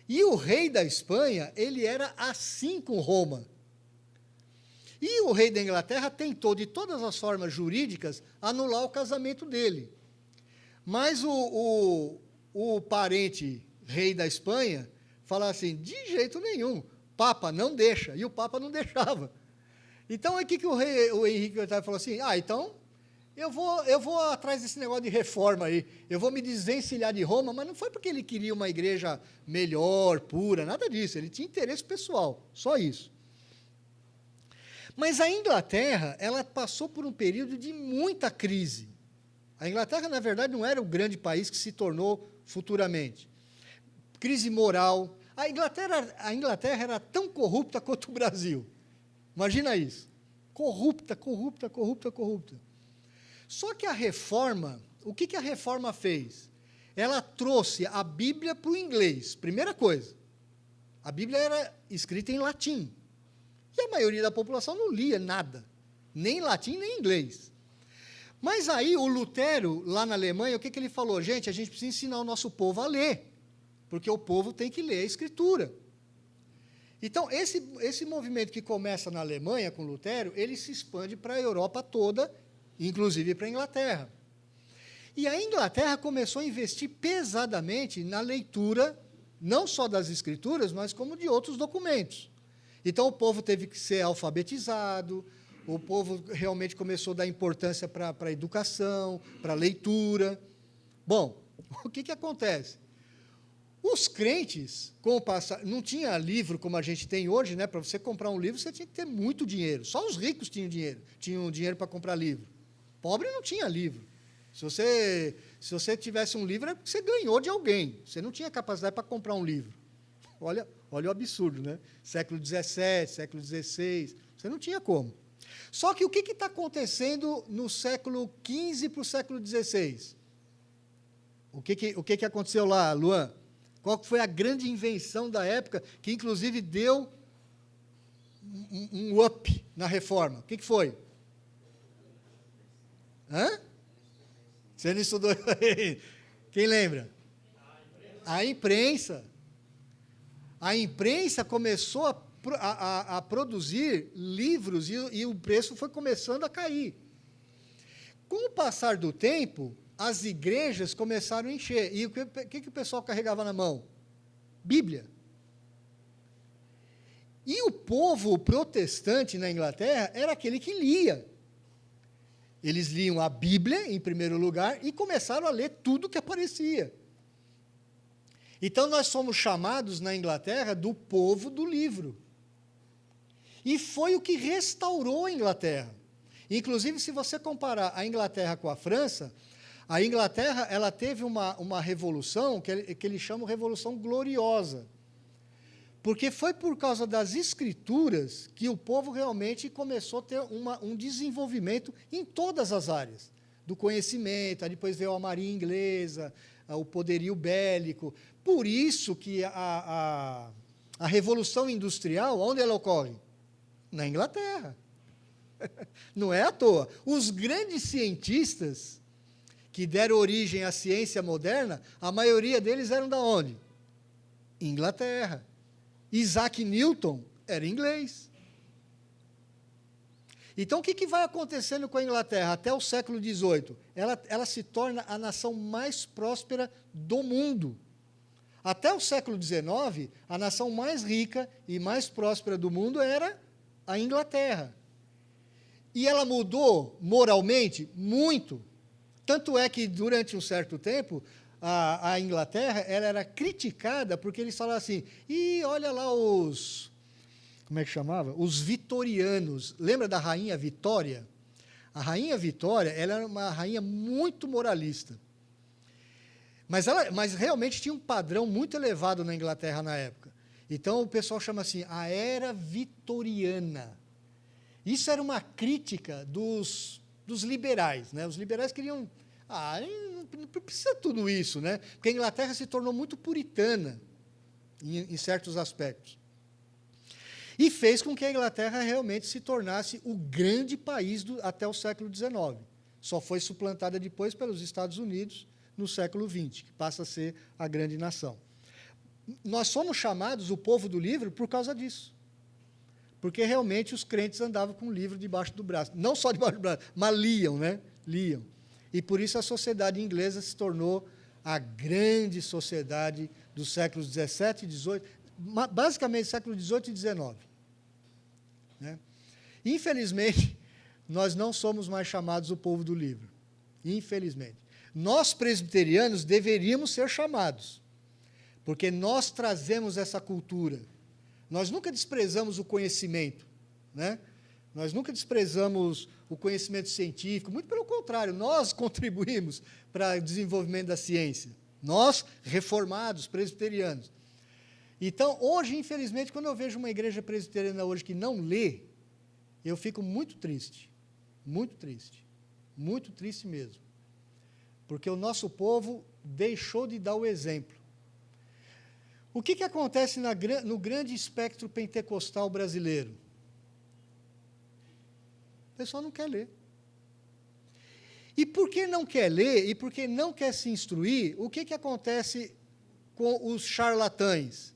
E o rei da Espanha, ele era assim com Roma. E o rei da Inglaterra tentou, de todas as formas jurídicas, anular o casamento dele. Mas o parente rei da Espanha falava assim, de jeito nenhum, Papa, não deixa. E o Papa não deixava. Então, aí o que o Henrique VIII falou assim, então, eu vou atrás desse negócio de reforma aí, eu vou me desvencilhar de Roma, mas não foi porque ele queria uma igreja melhor, pura, nada disso, ele tinha interesse pessoal, só isso. Mas a Inglaterra, ela passou por um período de muita crise. A Inglaterra, na verdade, não era o grande país que se tornou futuramente. Crise moral. A Inglaterra era tão corrupta quanto o Brasil. Imagina isso. Corrupta. Só que a reforma, o que a reforma fez? Ela trouxe a Bíblia para o inglês. Primeira coisa, a Bíblia era escrita em latim. E a maioria da população não lia nada, nem latim, nem inglês. Mas aí o Lutero, lá na Alemanha, o que ele falou? Gente, a gente precisa ensinar o nosso povo a ler, porque o povo tem que ler a Escritura. Então, esse movimento que começa na Alemanha, com Lutero, ele se expande para a Europa toda, inclusive para a Inglaterra. E a Inglaterra começou a investir pesadamente na leitura, não só das Escrituras, mas como de outros documentos. Então, o povo teve que ser alfabetizado, o povo realmente começou a dar importância para a educação, para a leitura. Bom, o que acontece? Os crentes, com o passar, não tinha livro como a gente tem hoje, né? Para você comprar um livro, você tinha que ter muito dinheiro. Só os ricos tinham dinheiro para comprar livro. Pobre não tinha livro. Se você tivesse um livro, é porque você ganhou de alguém. Você não tinha capacidade para comprar um livro. Olha o absurdo, né? Século XVII, século XVI, você não tinha como. Só que o que está acontecendo no século XV para o século XVI? O que aconteceu lá, Luan? Qual foi a grande invenção da época, que inclusive deu um up na reforma? O que foi? Hã? Você não estudou? Quem lembra? A imprensa. A imprensa começou a produzir livros e o preço foi começando a cair. Com o passar do tempo, as igrejas começaram a encher. E o que o pessoal carregava na mão? Bíblia. E o povo protestante na Inglaterra era aquele que lia. Eles liam a Bíblia, em primeiro lugar, e começaram a ler tudo que aparecia. Então, nós somos chamados, na Inglaterra, do povo do livro. E foi o que restaurou a Inglaterra. Inclusive, se você comparar a Inglaterra com a França, a Inglaterra ela teve uma revolução que eles chamam de Revolução Gloriosa. Porque foi por causa das escrituras que o povo realmente começou a ter um desenvolvimento em todas as áreas. Do conhecimento, aí depois veio a marinha inglesa, o poderio bélico. Por isso que a Revolução Industrial, onde ela ocorre? Na Inglaterra. Não é à toa. Os grandes cientistas que deram origem à ciência moderna, a maioria deles eram da onde? Inglaterra. Isaac Newton era inglês. Então, o que vai acontecendo com a Inglaterra? Até o século XVIII, ela se torna a nação mais próspera do mundo. Até o século XIX, a nação mais rica e mais próspera do mundo era a Inglaterra. E ela mudou moralmente muito. Tanto é que, durante um certo tempo, a Inglaterra ela era criticada porque eles falavam assim, olha lá os... Como é que chamava? Os vitorianos. Lembra da rainha Vitória? A rainha Vitória ela era uma rainha muito moralista. Mas realmente tinha um padrão muito elevado na Inglaterra na época. Então, o pessoal chama assim, a Era Vitoriana. Isso era uma crítica dos liberais. Né? Os liberais queriam... não precisa tudo isso, né? Porque a Inglaterra se tornou muito puritana em certos aspectos. E fez com que a Inglaterra realmente se tornasse o grande país até o século XIX. Só foi suplantada depois pelos Estados Unidos no século XX, que passa a ser a grande nação. Nós somos chamados, o povo do livro, por causa disso. Porque realmente os crentes andavam com o livro debaixo do braço. Não só debaixo do braço, mas liam, né? Liam. E por isso a sociedade inglesa se tornou a grande sociedade dos séculos XVII e XVIII, basicamente século XVIII e XIX. Né? Infelizmente, nós não somos mais chamados o povo do livro. Infelizmente. Nós, presbiterianos, deveríamos ser chamados, porque nós trazemos essa cultura. Nós nunca desprezamos o conhecimento, né? Nós nunca desprezamos o conhecimento científico, muito pelo contrário, nós contribuímos para o desenvolvimento da ciência. Nós, reformados, presbiterianos. Então, hoje, infelizmente, quando eu vejo uma igreja presbiteriana hoje que não lê, eu fico muito triste mesmo. Porque o nosso povo deixou de dar o exemplo. O que acontece no grande espectro pentecostal brasileiro? O pessoal não quer ler. E porque não quer ler, e porque não quer se instruir, o que acontece com os charlatães?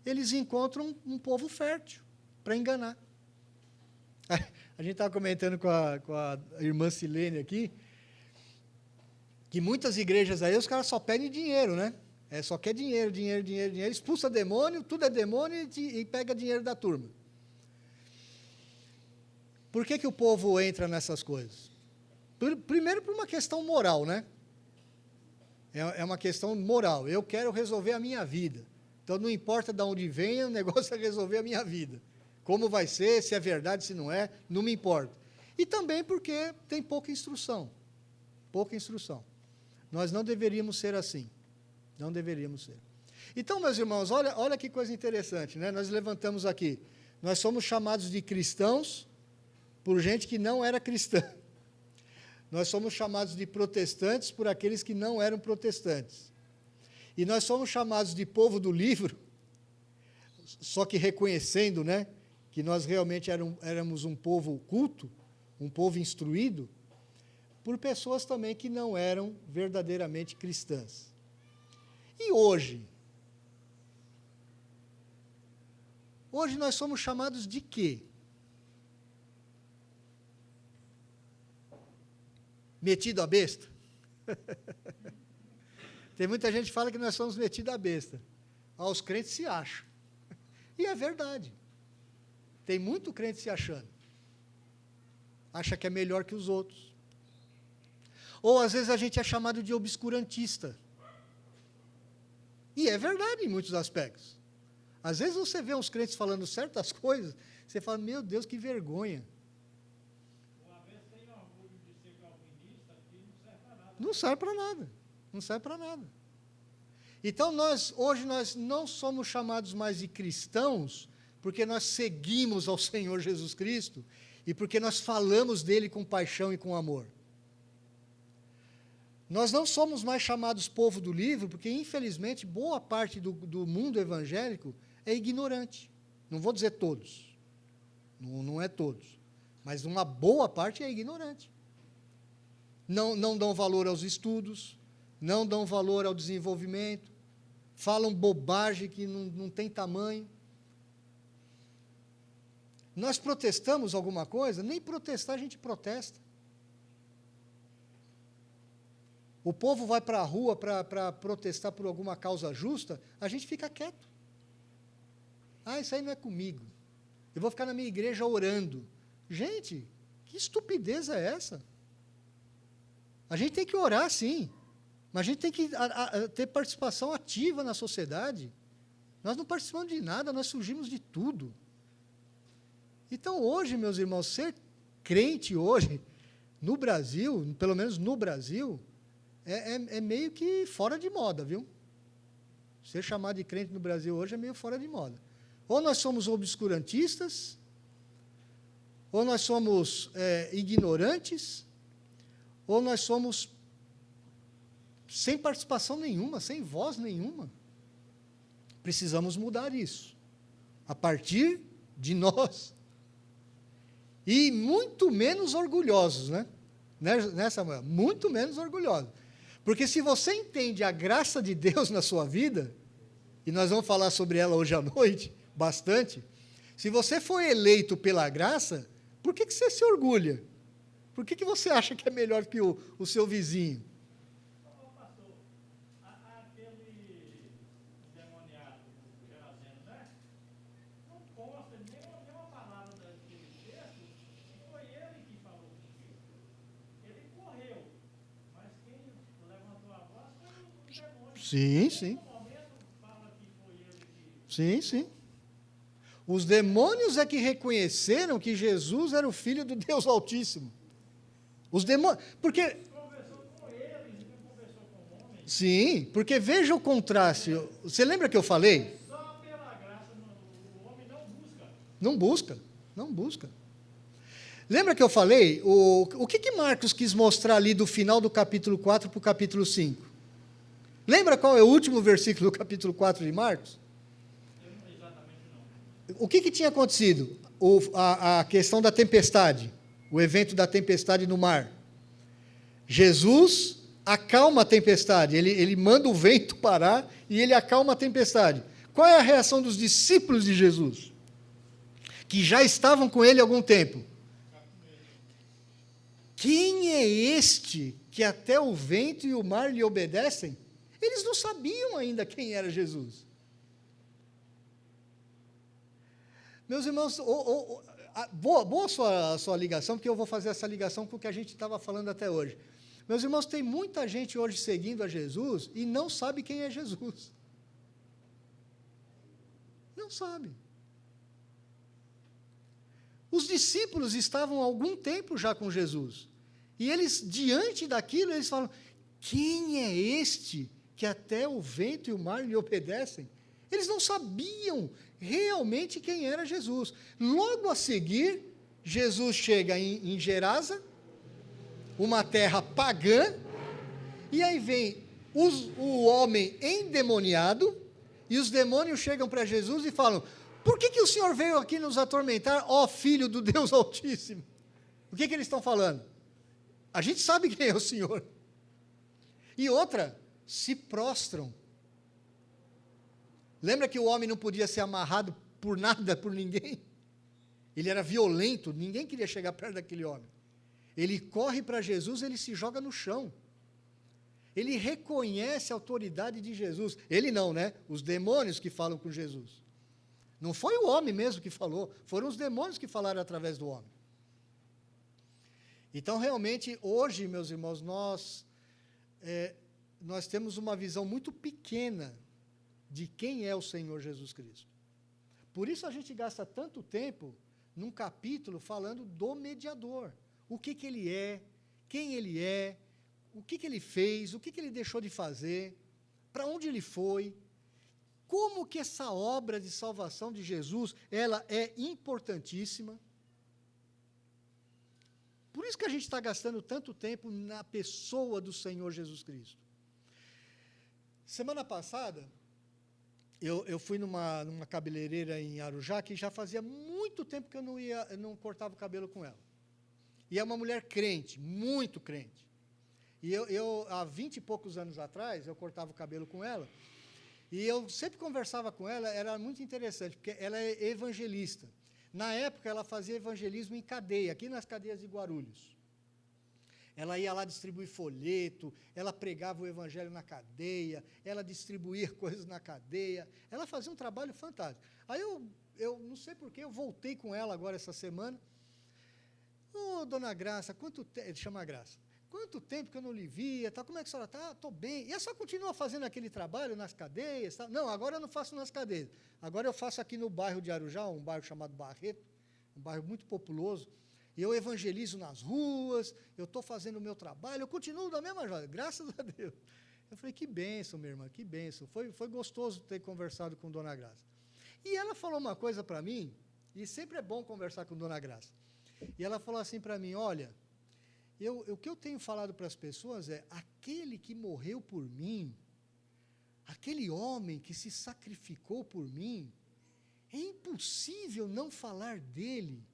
Eles encontram um povo fértil para enganar. A gente estava comentando com a irmã Silene aqui, que muitas igrejas aí, os caras só pedem dinheiro, né? Só quer dinheiro, expulsa demônio, tudo é demônio e pega dinheiro da turma. Por que o povo entra nessas coisas? Primeiro, por uma questão moral, né? É uma questão moral. Eu quero resolver a minha vida. Então, não importa de onde venha, o negócio é resolver a minha vida. Como vai ser, se é verdade, se não é, não me importa. E também porque tem pouca instrução. Pouca instrução. Nós não deveríamos ser assim. Não deveríamos ser. Então, meus irmãos, olha que coisa interessante, né? Nós levantamos aqui. Nós somos chamados de cristãos por gente que não era cristã. Nós somos chamados de protestantes por aqueles que não eram protestantes. E nós somos chamados de povo do livro, só que reconhecendo, né, que nós realmente éramos um povo culto, um povo instruído, por pessoas também que não eram verdadeiramente cristãs. E hoje? Hoje nós somos chamados de quê? Metido a besta? Tem muita gente que fala que nós somos metidos a besta. Os crentes se acham. E é verdade. Tem muito crente se achando. Acha que é melhor que os outros. Ou, às vezes, a gente é chamado de obscurantista. E é verdade em muitos aspectos. Às vezes você vê uns crentes falando certas coisas, você fala, meu Deus, que vergonha. Uma vez tem orgulho de ser calvinista, que não serve para nada. Não serve para nada. Não serve para nada. Então, hoje nós não somos chamados mais de cristãos, porque nós seguimos ao Senhor Jesus Cristo e porque nós falamos dele com paixão e com amor. Nós não somos mais chamados povo do livro, porque, infelizmente, boa parte do mundo evangélico é ignorante. Não vou dizer todos. Não é todos. Mas uma boa parte é ignorante. Não dão valor aos estudos, não dão valor ao desenvolvimento, falam bobagem que não tem tamanho. Nós protestamos alguma coisa? Nem protestar a gente protesta. O povo vai para a rua para protestar por alguma causa justa, a gente fica quieto. Ah, isso aí não é comigo. Eu vou ficar na minha igreja orando. Gente, que estupidez é essa? A gente tem que orar, sim, mas a gente tem que ter participação ativa na sociedade. Nós não participamos de nada, nós fugimos de tudo. Então, hoje, meus irmãos, ser crente hoje, no Brasil, pelo menos no Brasil, é meio que fora de moda, viu? Ser chamado de crente no Brasil hoje é meio fora de moda. Ou nós somos obscurantistas, ou nós somos ignorantes, ou nós somos sem participação nenhuma, sem voz nenhuma. Precisamos mudar isso, a partir de nós. E muito menos orgulhosos, né? Nessa manhã, muito menos orgulhosos. Porque se você entende a graça de Deus na sua vida, e nós vamos falar sobre ela hoje à noite, bastante, se você foi eleito pela graça, por que você se orgulha? Por que você acha que é melhor que o seu vizinho? Ô, pastor, aquele endemoniado Geraseno, né? Não consta nenhuma palavra daquele texto que foi ele que falou contigo. Ele correu, mas quem levantou a voz foi o demônio. Sim, sim. Em nenhum momento fala que foi ele que... Sim, sim. Os demônios é que reconheceram que Jesus era o Filho do Deus Altíssimo. Os demônios... Porque... Conversou com eles, não conversou com o homem. Sim, porque veja o contraste. Você lembra que eu falei? Só pela graça o homem não busca. Não busca, não busca. Lembra que eu falei? O que Marcos quis mostrar ali do final do capítulo 4 para o capítulo 5? Lembra qual é o último versículo do capítulo 4 de Marcos? Exatamente não. O que tinha acontecido? A questão da tempestade, o evento da tempestade no mar. Jesus acalma a tempestade, ele manda o vento parar e ele acalma a tempestade. Qual é a reação dos discípulos de Jesus? Que já estavam com ele há algum tempo. Quem é este que até o vento e o mar lhe obedecem? Eles não sabiam ainda quem era Jesus. Meus irmãos, boa a sua ligação, porque eu vou fazer essa ligação com o que a gente estava falando até hoje. Meus irmãos, tem muita gente hoje seguindo a Jesus e não sabe quem é Jesus. Não sabe. Os discípulos estavam há algum tempo já com Jesus. E eles, diante daquilo, eles falam, quem é este que até o vento e o mar lhe obedecem? Eles não sabiam realmente quem era Jesus. Logo a seguir, Jesus chega em Gerasa, uma terra pagã, e aí vem o homem endemoniado, e os demônios chegam para Jesus e falam, por que o Senhor veio aqui nos atormentar, ó Filho do Deus Altíssimo? O que eles estão falando? A gente sabe quem é o Senhor. E outra, se prostram. Lembra que o homem não podia ser amarrado por nada, por ninguém? Ele era violento, ninguém queria chegar perto daquele homem. Ele corre para Jesus, ele se joga no chão. Ele reconhece a autoridade de Jesus. Ele não, né? Os demônios que falam com Jesus. Não foi o homem mesmo que falou, foram os demônios que falaram através do homem. Então, realmente, hoje, meus irmãos, nós temos uma visão muito pequena de quem é o Senhor Jesus Cristo. Por isso a gente gasta tanto tempo num capítulo falando do mediador. O que ele é, quem ele é, o que ele fez, o que ele deixou de fazer, para onde ele foi, como que essa obra de salvação de Jesus, ela é importantíssima. Por isso que a gente está gastando tanto tempo na pessoa do Senhor Jesus Cristo. Semana passada, eu fui numa cabeleireira em Arujá, que já fazia muito tempo que eu não cortava o cabelo com ela. E é uma mulher crente, muito crente. E eu há 20 e poucos anos atrás, eu cortava o cabelo com ela, e eu sempre conversava com ela, era muito interessante, porque ela é evangelista. Na época, ela fazia evangelismo em cadeia, aqui nas cadeias de Guarulhos. Ela ia lá distribuir folheto, ela pregava o evangelho na cadeia, ela distribuía coisas na cadeia, ela fazia um trabalho fantástico. Aí eu não sei porquê, eu voltei com ela agora essa semana. Ô, dona Graça, quanto tempo, ele chama a Graça, quanto tempo que eu não lhe via, tá? Como é que a senhora está? Estou bem. E a senhora continua fazendo aquele trabalho nas cadeias? Tá? Não, agora eu não faço nas cadeias, agora eu faço aqui no bairro de Arujá, um bairro chamado Barreto, um bairro muito populoso. Eu evangelizo nas ruas, eu estou fazendo o meu trabalho, eu continuo da mesma forma, graças a Deus. Eu falei, que bênção, minha irmã, que bênção. Foi gostoso ter conversado com Dona Graça. E ela falou uma coisa para mim, e sempre é bom conversar com Dona Graça. E ela falou assim para mim, olha, o que eu tenho falado para as pessoas é, aquele que morreu por mim, aquele homem que se sacrificou por mim, é impossível não falar dele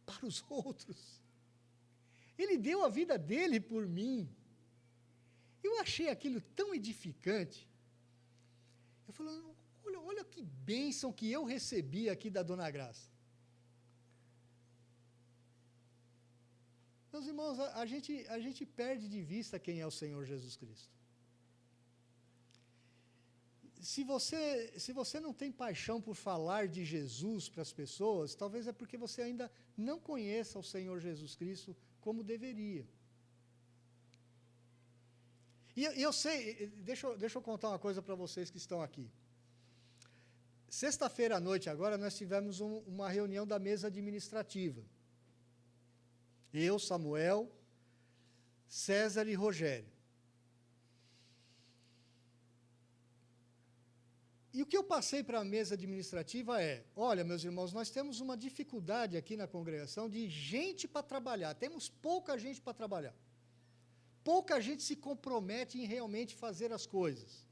para os outros. Ele deu a vida dele por mim. Eu achei aquilo tão edificante. Eu falei, olha que bênção que eu recebi aqui da Dona Graça. Meus irmãos, a gente perde de vista quem é o Senhor Jesus Cristo. Se você não tem paixão por falar de Jesus para as pessoas, talvez é porque você ainda não conheça o Senhor Jesus Cristo como deveria. E eu sei, deixa eu contar uma coisa para vocês que estão aqui. Sexta-feira à noite, agora, nós tivemos uma reunião da mesa administrativa. Eu, Samuel, César e Rogério. E o que eu passei para a mesa administrativa é, olha, meus irmãos, nós temos uma dificuldade aqui na congregação de gente para trabalhar, temos pouca gente para trabalhar. Pouca gente se compromete em realmente fazer as coisas.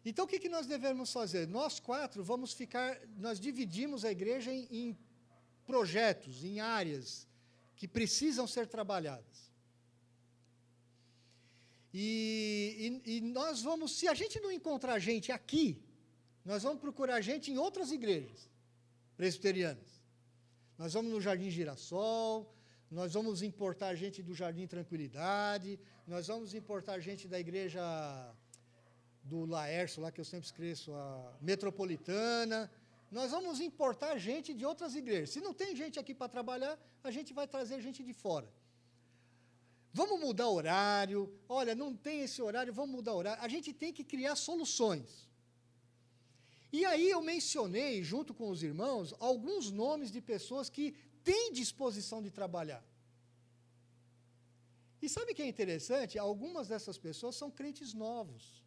Então, o que nós devemos fazer? Nós quatro nós dividimos a igreja em projetos, em áreas que precisam ser trabalhadas. E nós vamos, se a gente não encontrar gente aqui, nós vamos procurar gente em outras igrejas presbiterianas. Nós vamos no Jardim Girassol, nós vamos importar gente do Jardim Tranquilidade, nós vamos importar gente da igreja do Laércio, lá que eu sempre esqueço, a Metropolitana. Nós vamos importar gente de outras igrejas. Se não tem gente aqui para trabalhar, a gente vai trazer gente de fora. Vamos mudar horário, olha, não tem esse horário, vamos mudar horário. A gente tem que criar soluções. E aí eu mencionei, junto com os irmãos, alguns nomes de pessoas que têm disposição de trabalhar. E sabe o que é interessante? Algumas dessas pessoas são crentes novos.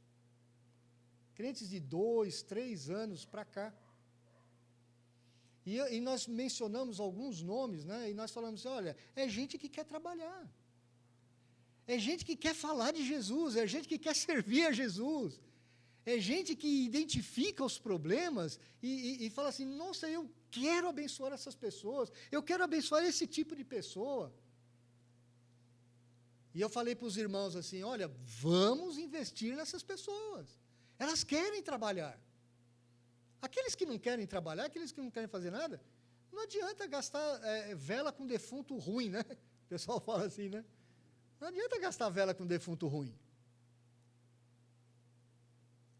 Crentes de 2, 3 anos para cá. E nós mencionamos alguns nomes, né? E nós falamos, olha, é gente que quer trabalhar. É gente que quer falar de Jesus, é gente que quer servir a Jesus, é gente que identifica os problemas e fala assim, nossa, eu quero abençoar essas pessoas, eu quero abençoar esse tipo de pessoa. E eu falei para os irmãos assim, olha, vamos investir nessas pessoas, elas querem trabalhar. Aqueles que não querem trabalhar, aqueles que não querem fazer nada, não adianta gastar vela com defunto ruim, né? O pessoal fala assim, né? Não adianta gastar vela com defunto ruim.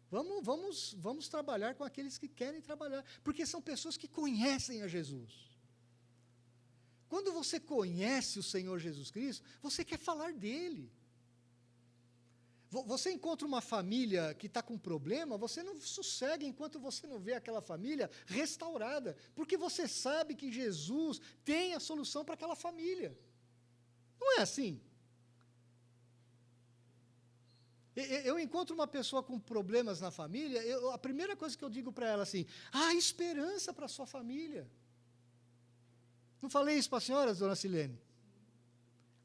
Vamos trabalhar com aqueles que querem trabalhar, porque são pessoas que conhecem a Jesus. Quando você conhece o Senhor Jesus Cristo, você quer falar dele. Você encontra uma família que está com problema, você não sossega enquanto você não vê aquela família restaurada, porque você sabe que Jesus tem a solução para aquela família. Não é assim? Eu encontro uma pessoa com problemas na família, a primeira coisa que eu digo para ela assim, há esperança para a sua família. Não falei isso para a senhora, dona Silene?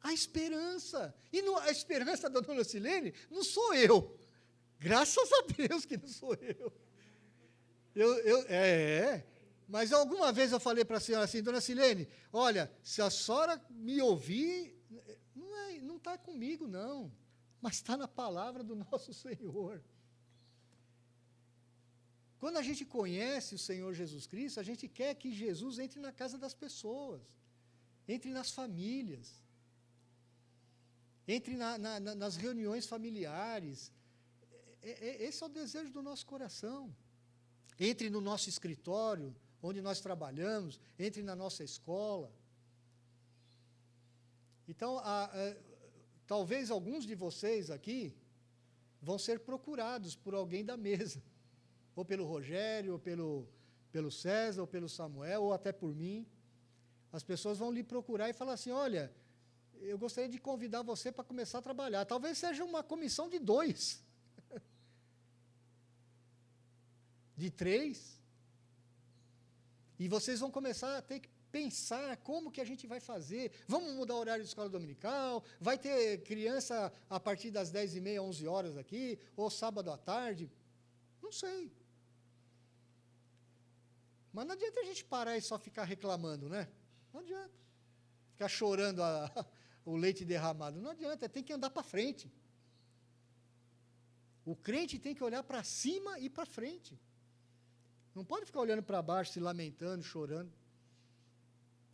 Há esperança. E a esperança da dona Silene não sou eu. Graças a Deus que não sou eu. Mas alguma vez eu falei para a senhora assim, dona Silene, olha, se a senhora me ouvir, não está comigo, não. Mas está na palavra do nosso Senhor. Quando a gente conhece o Senhor Jesus Cristo, a gente quer que Jesus entre na casa das pessoas, entre nas famílias, entre nas reuniões familiares. Esse é o desejo do nosso coração. Entre no nosso escritório, onde nós trabalhamos, entre na nossa escola. Então, talvez alguns de vocês aqui vão ser procurados por alguém da mesa, ou pelo Rogério, ou pelo César, ou pelo Samuel, ou até por mim. As pessoas vão lhe procurar e falar assim, olha, eu gostaria de convidar você para começar a trabalhar. Talvez seja uma comissão de 2, de 3, e vocês vão começar a ter que pensar como que a gente vai fazer. Vamos mudar o horário de escola dominical? Vai ter criança a partir das 10h30, 11 horas aqui? Ou sábado à tarde? Não sei. Mas não adianta a gente parar e só ficar reclamando, né? Não adianta. Ficar chorando o leite derramado. Não adianta, tem que andar para frente. O crente tem que olhar para cima e para frente. Não pode ficar olhando para baixo, se lamentando, chorando.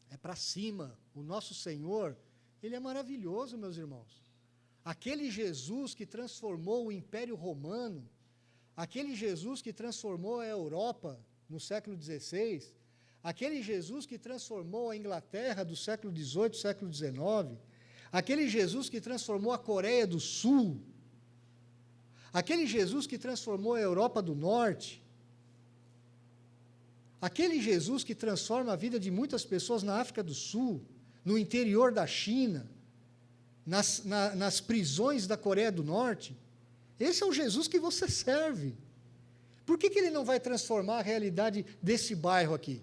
É para cima. O nosso Senhor, Ele é maravilhoso, meus irmãos. Aquele Jesus que transformou o Império Romano, aquele Jesus que transformou a Europa no século XVI, aquele Jesus que transformou a Inglaterra do século XVIII, século XIX, aquele Jesus que transformou a Coreia do Sul, aquele Jesus que transformou a Europa do Norte, aquele Jesus que transforma a vida de muitas pessoas na África do Sul, no interior da China, nas prisões da Coreia do Norte, esse é o Jesus que você serve. Por que Ele não vai transformar a realidade desse bairro aqui?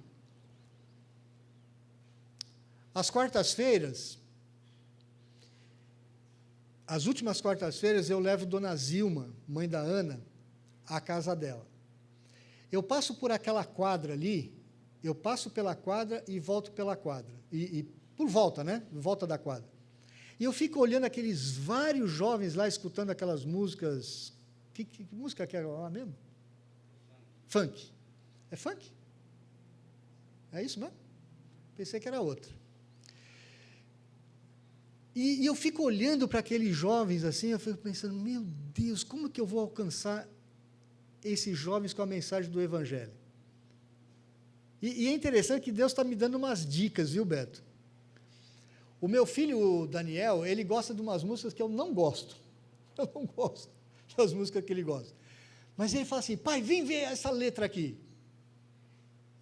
Às quartas-feiras, as últimas quartas-feiras, eu levo Dona Zilma, mãe da Ana, à casa dela. Eu passo por aquela quadra ali, eu passo pela quadra e volto pela quadra. E por volta, né? Por volta da quadra. E eu fico olhando aqueles vários jovens lá, escutando aquelas músicas. Que música que era lá mesmo? Funk. É funk? É isso mesmo? Pensei que era outra. E eu fico olhando para aqueles jovens assim, eu fico pensando, meu Deus, como que eu vou alcançar esses jovens com a mensagem do Evangelho? E é interessante que Deus está me dando umas dicas, viu, Beto? O meu filho, o Daniel, ele gosta de umas músicas que eu não gosto. Eu não gosto das músicas que ele gosta. Mas ele fala assim, pai, vem ver essa letra aqui.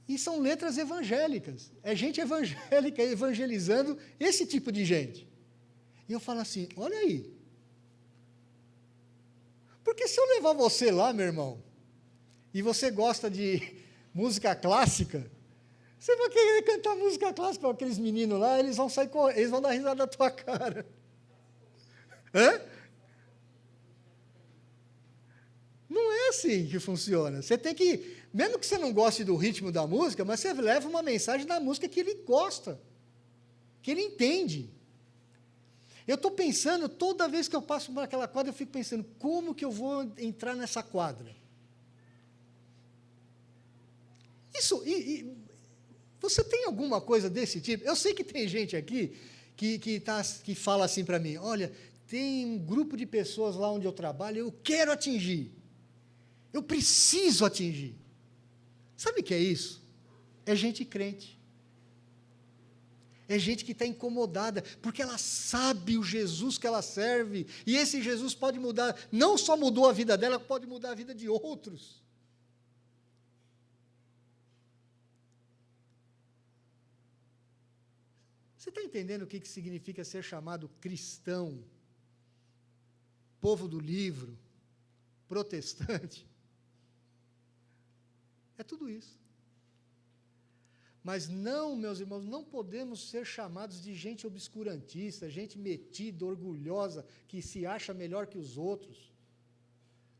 E são letras evangélicas. É gente evangélica evangelizando esse tipo de gente. E eu falo assim, olha aí. Porque se eu levar você lá, meu irmão, e você gosta de música clássica, você vai querer cantar música clássica com aqueles meninos lá, eles vão sair correndo, eles vão dar risada da tua cara. Hã? Não é assim que funciona. Você tem que, mesmo que você não goste do ritmo da música, mas você leva uma mensagem da música que ele gosta, que ele entende. Eu estou pensando, toda vez que eu passo por aquela quadra, eu fico pensando, como que eu vou entrar nessa quadra? Isso, você tem alguma coisa desse tipo? Eu sei que tem gente aqui que fala assim para mim, olha, tem um grupo de pessoas lá onde eu trabalho, eu quero atingir. Eu preciso atingir. Sabe o que é isso? É gente crente. É gente que está incomodada, porque ela sabe o Jesus que ela serve, e esse Jesus pode mudar, não só mudou a vida dela, pode mudar a vida de outros. Você está entendendo o que significa ser chamado cristão, povo do livro, protestante? É tudo isso. Mas não, meus irmãos, não podemos ser chamados de gente obscurantista, gente metida, orgulhosa, que se acha melhor que os outros.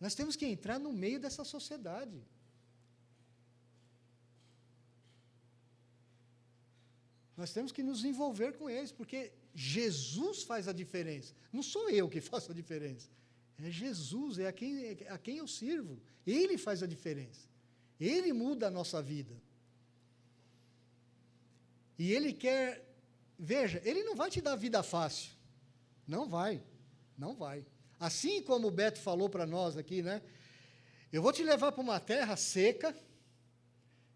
Nós temos que entrar no meio dessa sociedade. Nós temos que nos envolver com eles, porque Jesus faz a diferença. Não sou eu que faço a diferença. É Jesus, é a quem eu sirvo. Ele faz a diferença. Ele muda a nossa vida. E Ele quer, veja, Ele não vai te dar vida fácil. Não vai, não vai. Assim como o Beto falou para nós aqui, né? Eu vou te levar para uma terra seca,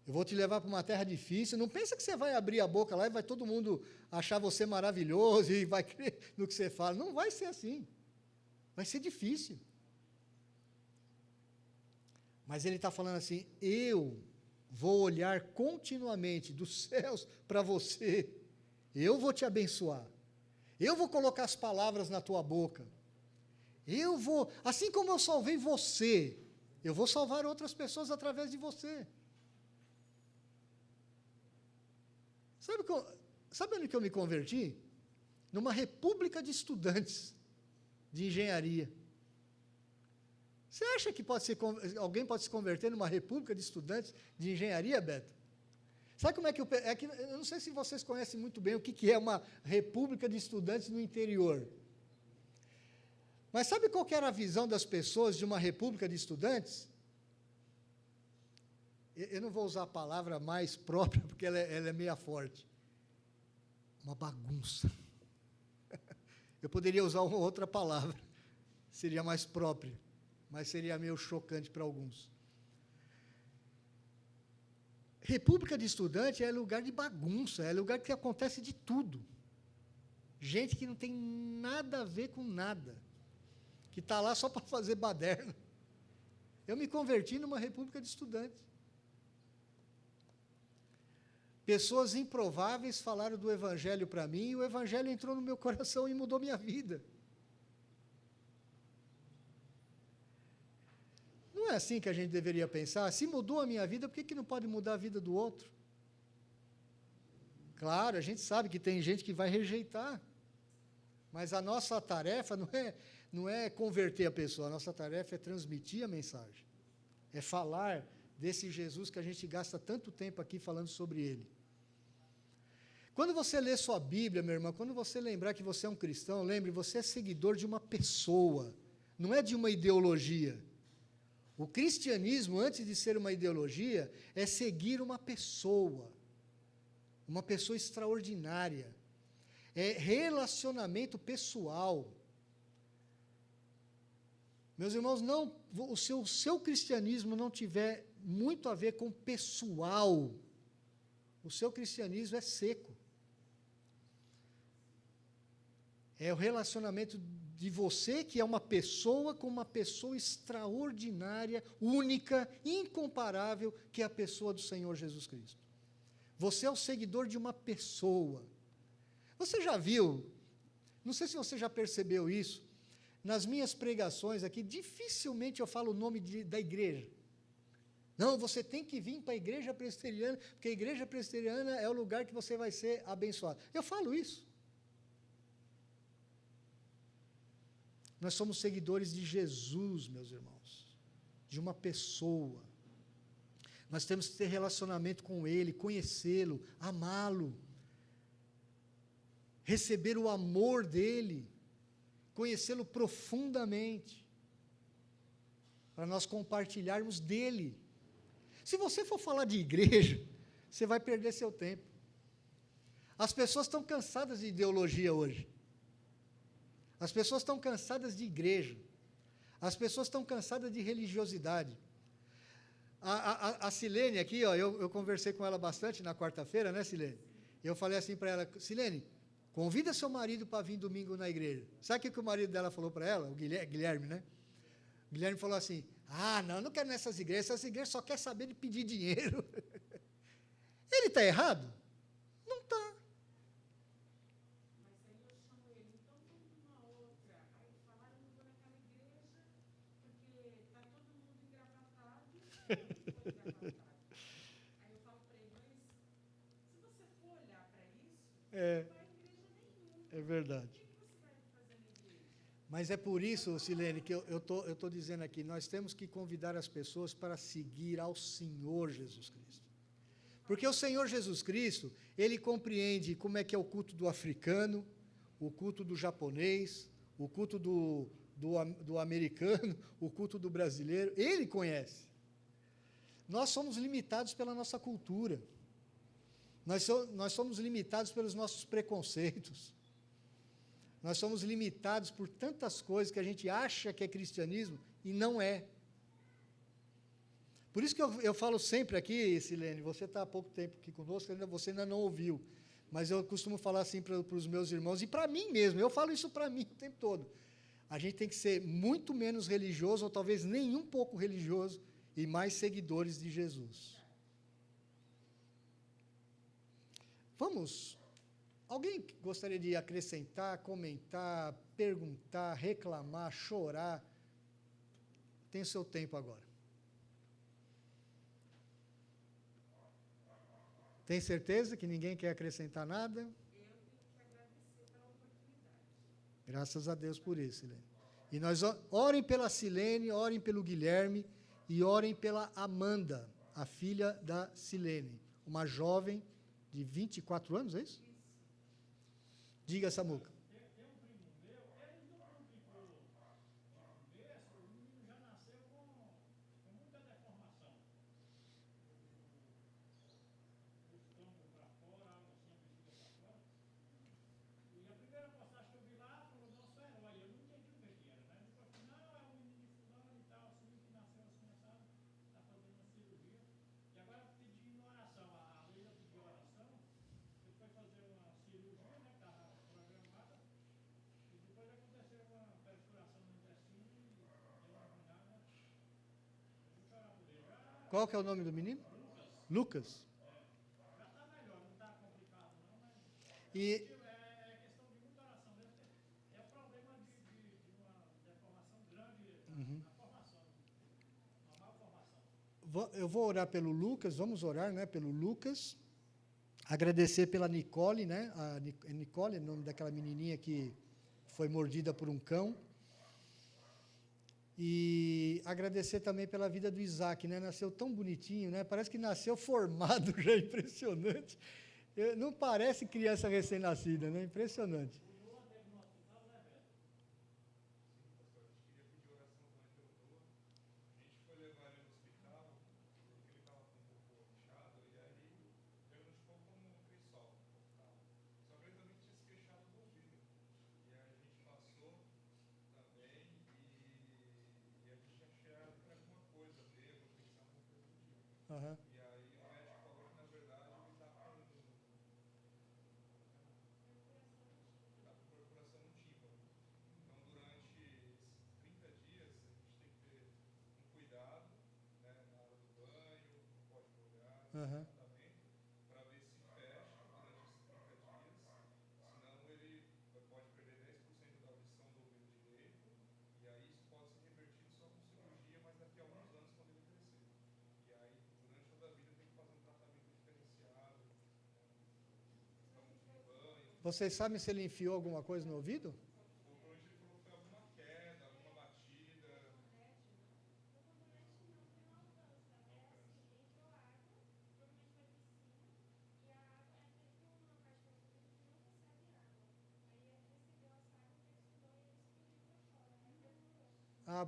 eu vou te levar para uma terra difícil. Não pensa que você vai abrir a boca lá e vai todo mundo achar você maravilhoso e vai crer no que você fala. Não vai ser assim. Vai ser difícil. Mas Ele está falando assim, eu vou olhar continuamente dos céus para você, eu vou te abençoar, eu vou colocar as palavras na tua boca, eu vou, assim como eu salvei você, eu vou salvar outras pessoas através de você. Sabe onde que eu me converti? Numa república de estudantes de engenharia. Você acha que alguém pode se converter numa república de estudantes de engenharia, Beto? Sabe como é que eu não sei se vocês conhecem muito bem o que é uma república de estudantes no interior. Mas sabe qual que era a visão das pessoas de uma república de estudantes? Eu não vou usar a palavra mais própria, porque ela é meia forte. Uma bagunça. Eu poderia usar uma outra palavra, seria mais própria, mas seria meio chocante para alguns. República de estudante é lugar de bagunça, é lugar que acontece de tudo. Gente que não tem nada a ver com nada, que está lá só para fazer baderna. Eu me converti numa república de estudantes. Pessoas improváveis falaram do Evangelho para mim, e o Evangelho entrou no meu coração e mudou minha vida. Não é assim que a gente deveria pensar? Se mudou a minha vida, por que não pode mudar a vida do outro? Claro, a gente sabe que tem gente que vai rejeitar, mas a nossa tarefa não é converter a pessoa, a nossa tarefa é transmitir a mensagem, é falar desse Jesus que a gente gasta tanto tempo aqui falando sobre ele. Quando você lê sua Bíblia, meu irmão, quando você lembrar que você é um cristão, lembre, você é seguidor de uma pessoa, não é de uma ideologia. O cristianismo, antes de ser uma ideologia, é seguir uma pessoa extraordinária, é relacionamento pessoal. Meus irmãos, se o seu cristianismo não tiver muito a ver com pessoal, o seu cristianismo é seco. É o relacionamento de você, que é uma pessoa, com uma pessoa extraordinária, única, incomparável, que é a pessoa do Senhor Jesus Cristo. Você é o seguidor de uma pessoa. Você já viu, não sei se você já percebeu isso, nas minhas pregações aqui, dificilmente eu falo o nome da igreja. Não, você tem que vir para a igreja presbiteriana, porque a igreja presbiteriana é o lugar que você vai ser abençoado. Eu falo isso. Nós somos seguidores de Jesus, meus irmãos, de uma pessoa. Nós temos que ter relacionamento com Ele, conhecê-lo, amá-lo, receber o amor dEle, conhecê-lo profundamente, para nós compartilharmos dEle. Se você for falar de igreja, você vai perder seu tempo. As pessoas estão cansadas de ideologia hoje. As pessoas estão cansadas de igreja. As pessoas estão cansadas de religiosidade. A Silene aqui, ó, eu conversei com ela bastante na quarta-feira, né, Silene? Eu falei assim para ela, Silene, convida seu marido para vir domingo na igreja. Sabe o que o marido dela falou para ela? O Guilherme, né? O Guilherme falou assim, não quero nessas igrejas, essas igrejas só querem saber de pedir dinheiro. Ele está errado? Não está. Mas aí eu chamo ele, então vamos numa outra. Aí falaram, não vou naquela igreja, porque está todo mundo engravatado, não foi engravatado. Aí eu falo para ele, mas se você for olhar para isso, não vai em igreja nenhuma. É verdade. O que você vai fazer na igreja? Mas é por isso, Silene, que eu tô dizendo aqui, nós temos que convidar as pessoas para seguir ao Senhor Jesus Cristo. Porque o Senhor Jesus Cristo, Ele compreende como é que é o culto do africano, o culto do japonês, o culto do americano, o culto do brasileiro, Ele conhece. Nós somos limitados pela nossa cultura. Nós somos limitados pelos nossos preconceitos. Nós somos limitados por tantas coisas que a gente acha que é cristianismo e não é. Por isso que eu falo sempre aqui, Silene, você está há pouco tempo aqui conosco, você ainda não ouviu, mas eu costumo falar assim para os meus irmãos, e para mim mesmo, eu falo isso para mim o tempo todo. A gente tem que ser muito menos religioso, ou talvez nem um pouco religioso, e mais seguidores de Jesus. Vamos. Alguém gostaria de acrescentar, comentar, perguntar, reclamar, chorar? Tem o seu tempo agora. Tem certeza que ninguém quer acrescentar nada? Eu tenho que agradecer pela oportunidade. Graças a Deus por isso, Silene. E nós orem pela Silene, orem pelo Guilherme e orem pela Amanda, a filha da Silene, uma jovem de 24 anos, é isso? Diga, Samuca. Tem um primo meu, eles não ficou de começo, o menino já nasceu com muita deformação. O estômago para fora, algo assim, a bexiga para fora. E a primeira postagem que eu vi lá, falou, nosso herói, eu não entendi o que era, né? Depois falou, não, é um menino de fulano e tal, assim, que nasceu assim, assado, está fazendo uma cirurgia. E agora pedindo oração, a Leila pediu oração, ele foi fazer uma cirurgia, né, que estava programada, e depois aconteceu uma perfuração no intestino e deu uma arruinada. Eu vou chorar por ele. Qual que é o nome do menino? Lucas. Já está melhor, não está complicado não, mas E é questão de muita oração. É o problema de uma deformação grande na formação, uma má formação. eu vou orar pelo Lucas, vamos orar, né, pelo Lucas. Agradecer pela Nicole, né? Nicole é o nome daquela menininha que foi mordida por um cão. E agradecer também pela vida do Isaac, né? Nasceu tão bonitinho, né? Parece que nasceu formado já, impressionante. Não parece criança recém-nascida, né? Impressionante. Aham. E aí o médico falou que, na verdade, ele está com perfuração no tímpano. Então, durante esses 30 dias, a gente tem que ter um cuidado, né, na hora do banho, não pode molhar, Aham. tratamento, para ver se fecha durante esses 30 dias, senão ele pode perder 10% da audição do ouvido direito, e aí isso pode ser revertido só com cirurgia, mas daqui a alguns anos, quando ele crescer. E aí, durante toda a vida, tem que fazer um tratamento diferenciado, questão de banho. Vocês sabem se ele enfiou alguma coisa no ouvido? Ou provavelmente ele falou que foi alguma queda, alguma batida.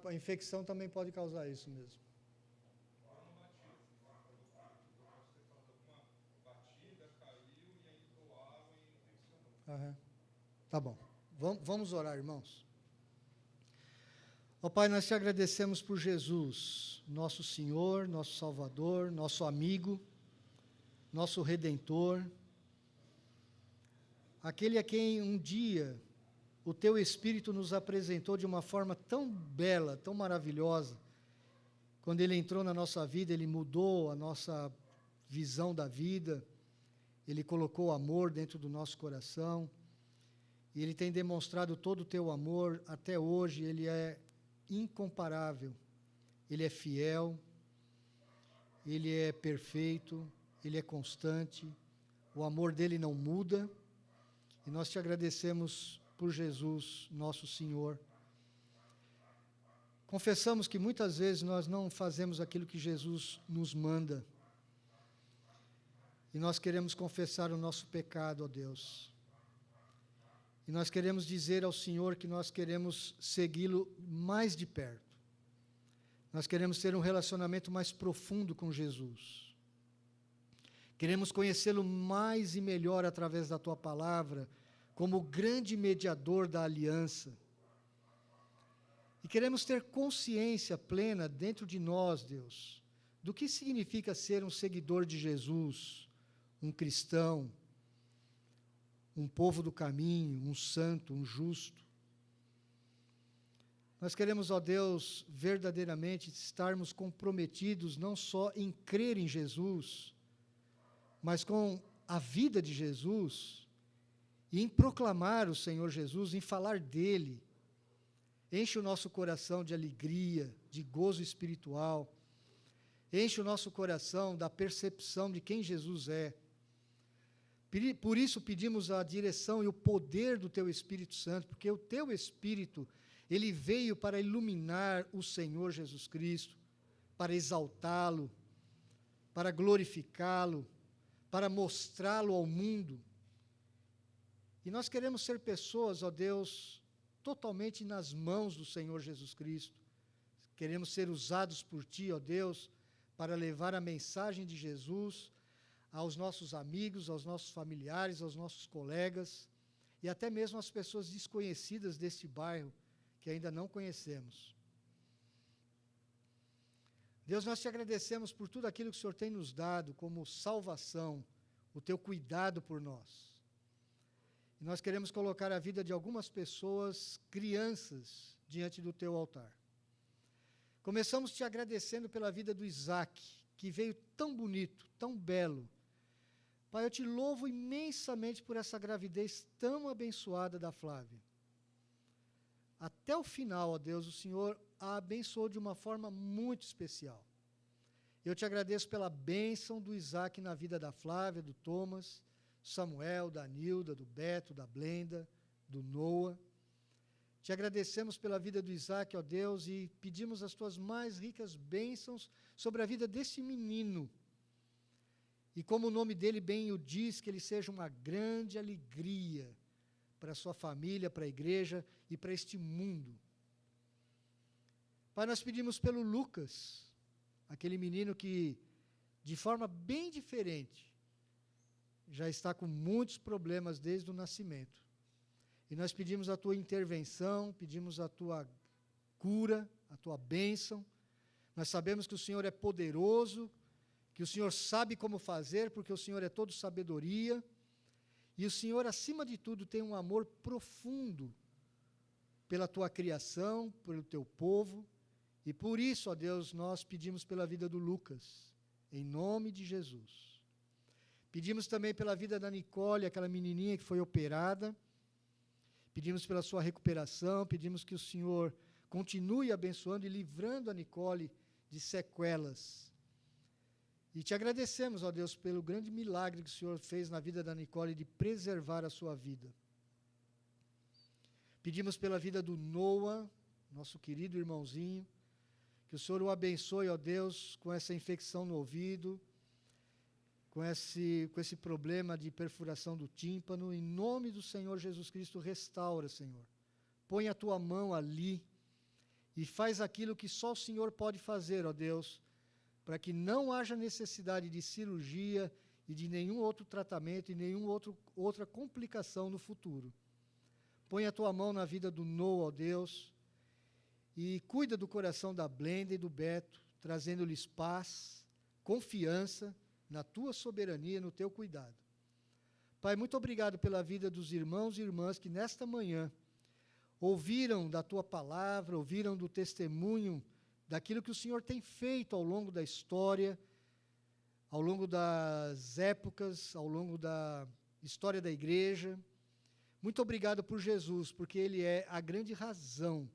A infecção também pode causar isso mesmo. Alguma batida, caiu e aí entrou água e infeccionou. Aham. Tá bom. Vamos orar, irmãos. Ó Pai, nós te agradecemos por Jesus, nosso Senhor, nosso Salvador, nosso amigo, nosso Redentor, aquele a quem um dia o Teu Espírito nos apresentou de uma forma tão bela, tão maravilhosa. Quando Ele entrou na nossa vida, Ele mudou a nossa visão da vida, Ele colocou amor dentro do nosso coração, e Ele tem demonstrado todo o Teu amor até hoje. Ele é incomparável, Ele é fiel, Ele é perfeito, Ele é constante, o amor dEle não muda, e nós te agradecemos por Jesus, nosso Senhor. Confessamos que muitas vezes nós não fazemos aquilo que Jesus nos manda, e nós queremos confessar o nosso pecado, ó Deus. E nós queremos dizer ao Senhor que nós queremos segui-lo mais de perto. Nós queremos ter um relacionamento mais profundo com Jesus. Queremos conhecê-lo mais e melhor através da tua palavra, como o grande mediador da aliança. E queremos ter consciência plena dentro de nós, Deus, do que significa ser um seguidor de Jesus, um cristão, um povo do caminho, um santo, um justo. Nós queremos, ó Deus, verdadeiramente estarmos comprometidos não só em crer em Jesus, mas com a vida de Jesus, e em proclamar o Senhor Jesus, em falar dele. Enche o nosso coração de alegria, de gozo espiritual. Enche o nosso coração da percepção de quem Jesus é. Por isso pedimos a direção e o poder do Teu Espírito Santo, porque o Teu Espírito, ele veio para iluminar o Senhor Jesus Cristo, para exaltá-lo, para glorificá-lo, para mostrá-lo ao mundo. E nós queremos ser pessoas, ó Deus, totalmente nas mãos do Senhor Jesus Cristo. Queremos ser usados por Ti, ó Deus, para levar a mensagem de Jesus aos nossos amigos, aos nossos familiares, aos nossos colegas e até mesmo às pessoas desconhecidas deste bairro que ainda não conhecemos. Deus, nós te agradecemos por tudo aquilo que o Senhor tem nos dado como salvação, o teu cuidado por nós. E nós queremos colocar a vida de algumas pessoas, crianças, diante do teu altar. Começamos te agradecendo pela vida do Isaac, que veio tão bonito, tão belo. Pai, eu te louvo imensamente por essa gravidez tão abençoada da Flávia. Até o final, ó Deus, o Senhor a abençoou de uma forma muito especial. Eu te agradeço pela bênção do Isaac na vida da Flávia, do Thomas, Samuel, da Nilda, do Beto, da Blenda, do Noah. Te agradecemos pela vida do Isaac, ó Deus, e pedimos as tuas mais ricas bênçãos sobre a vida desse menino. E como o nome dele bem o diz, que ele seja uma grande alegria para a sua família, para a igreja e para este mundo. Pai, nós pedimos pelo Lucas, aquele menino que, de forma bem diferente, já está com muitos problemas desde o nascimento. E nós pedimos a tua intervenção, pedimos a tua cura, a tua bênção. Nós sabemos que o Senhor é poderoso, que o Senhor sabe como fazer, porque o Senhor é todo sabedoria. E o Senhor, acima de tudo, tem um amor profundo pela tua criação, pelo teu povo. E por isso, ó Deus, nós pedimos pela vida do Lucas, em nome de Jesus. Pedimos também pela vida da Nicole, aquela menininha que foi operada. Pedimos pela sua recuperação, pedimos que o Senhor continue abençoando e livrando a Nicole de sequelas. E te agradecemos, ó Deus, pelo grande milagre que o Senhor fez na vida da Nicole de preservar a sua vida. Pedimos pela vida do Noah, nosso querido irmãozinho, que o Senhor o abençoe, ó Deus, com essa infecção no ouvido, com esse problema de perfuração do tímpano. Em nome do Senhor Jesus Cristo, restaura, Senhor. Põe a tua mão ali e faz aquilo que só o Senhor pode fazer, ó Deus, para que não haja necessidade de cirurgia e de nenhum outro tratamento e nenhuma outra complicação no futuro. Põe a tua mão na vida do Noah, ó Deus, e cuida do coração da Blenda e do Beto, trazendo-lhes paz, confiança na tua soberania, no teu cuidado. Pai, muito obrigado pela vida dos irmãos e irmãs que nesta manhã ouviram da tua palavra, ouviram do testemunho daquilo que o Senhor tem feito ao longo da história, ao longo das épocas, ao longo da história da igreja. Muito obrigado por Jesus, porque Ele é a grande razão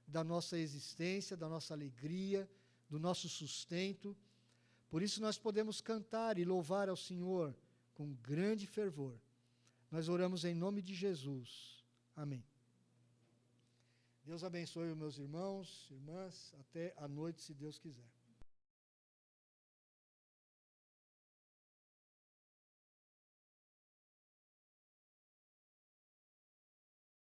da nossa existência, da nossa alegria, do nosso sustento. Por isso nós podemos cantar e louvar ao Senhor com grande fervor. Nós oramos em nome de Jesus. Amém. Deus abençoe os meus irmãos, irmãs, até a noite, se Deus quiser.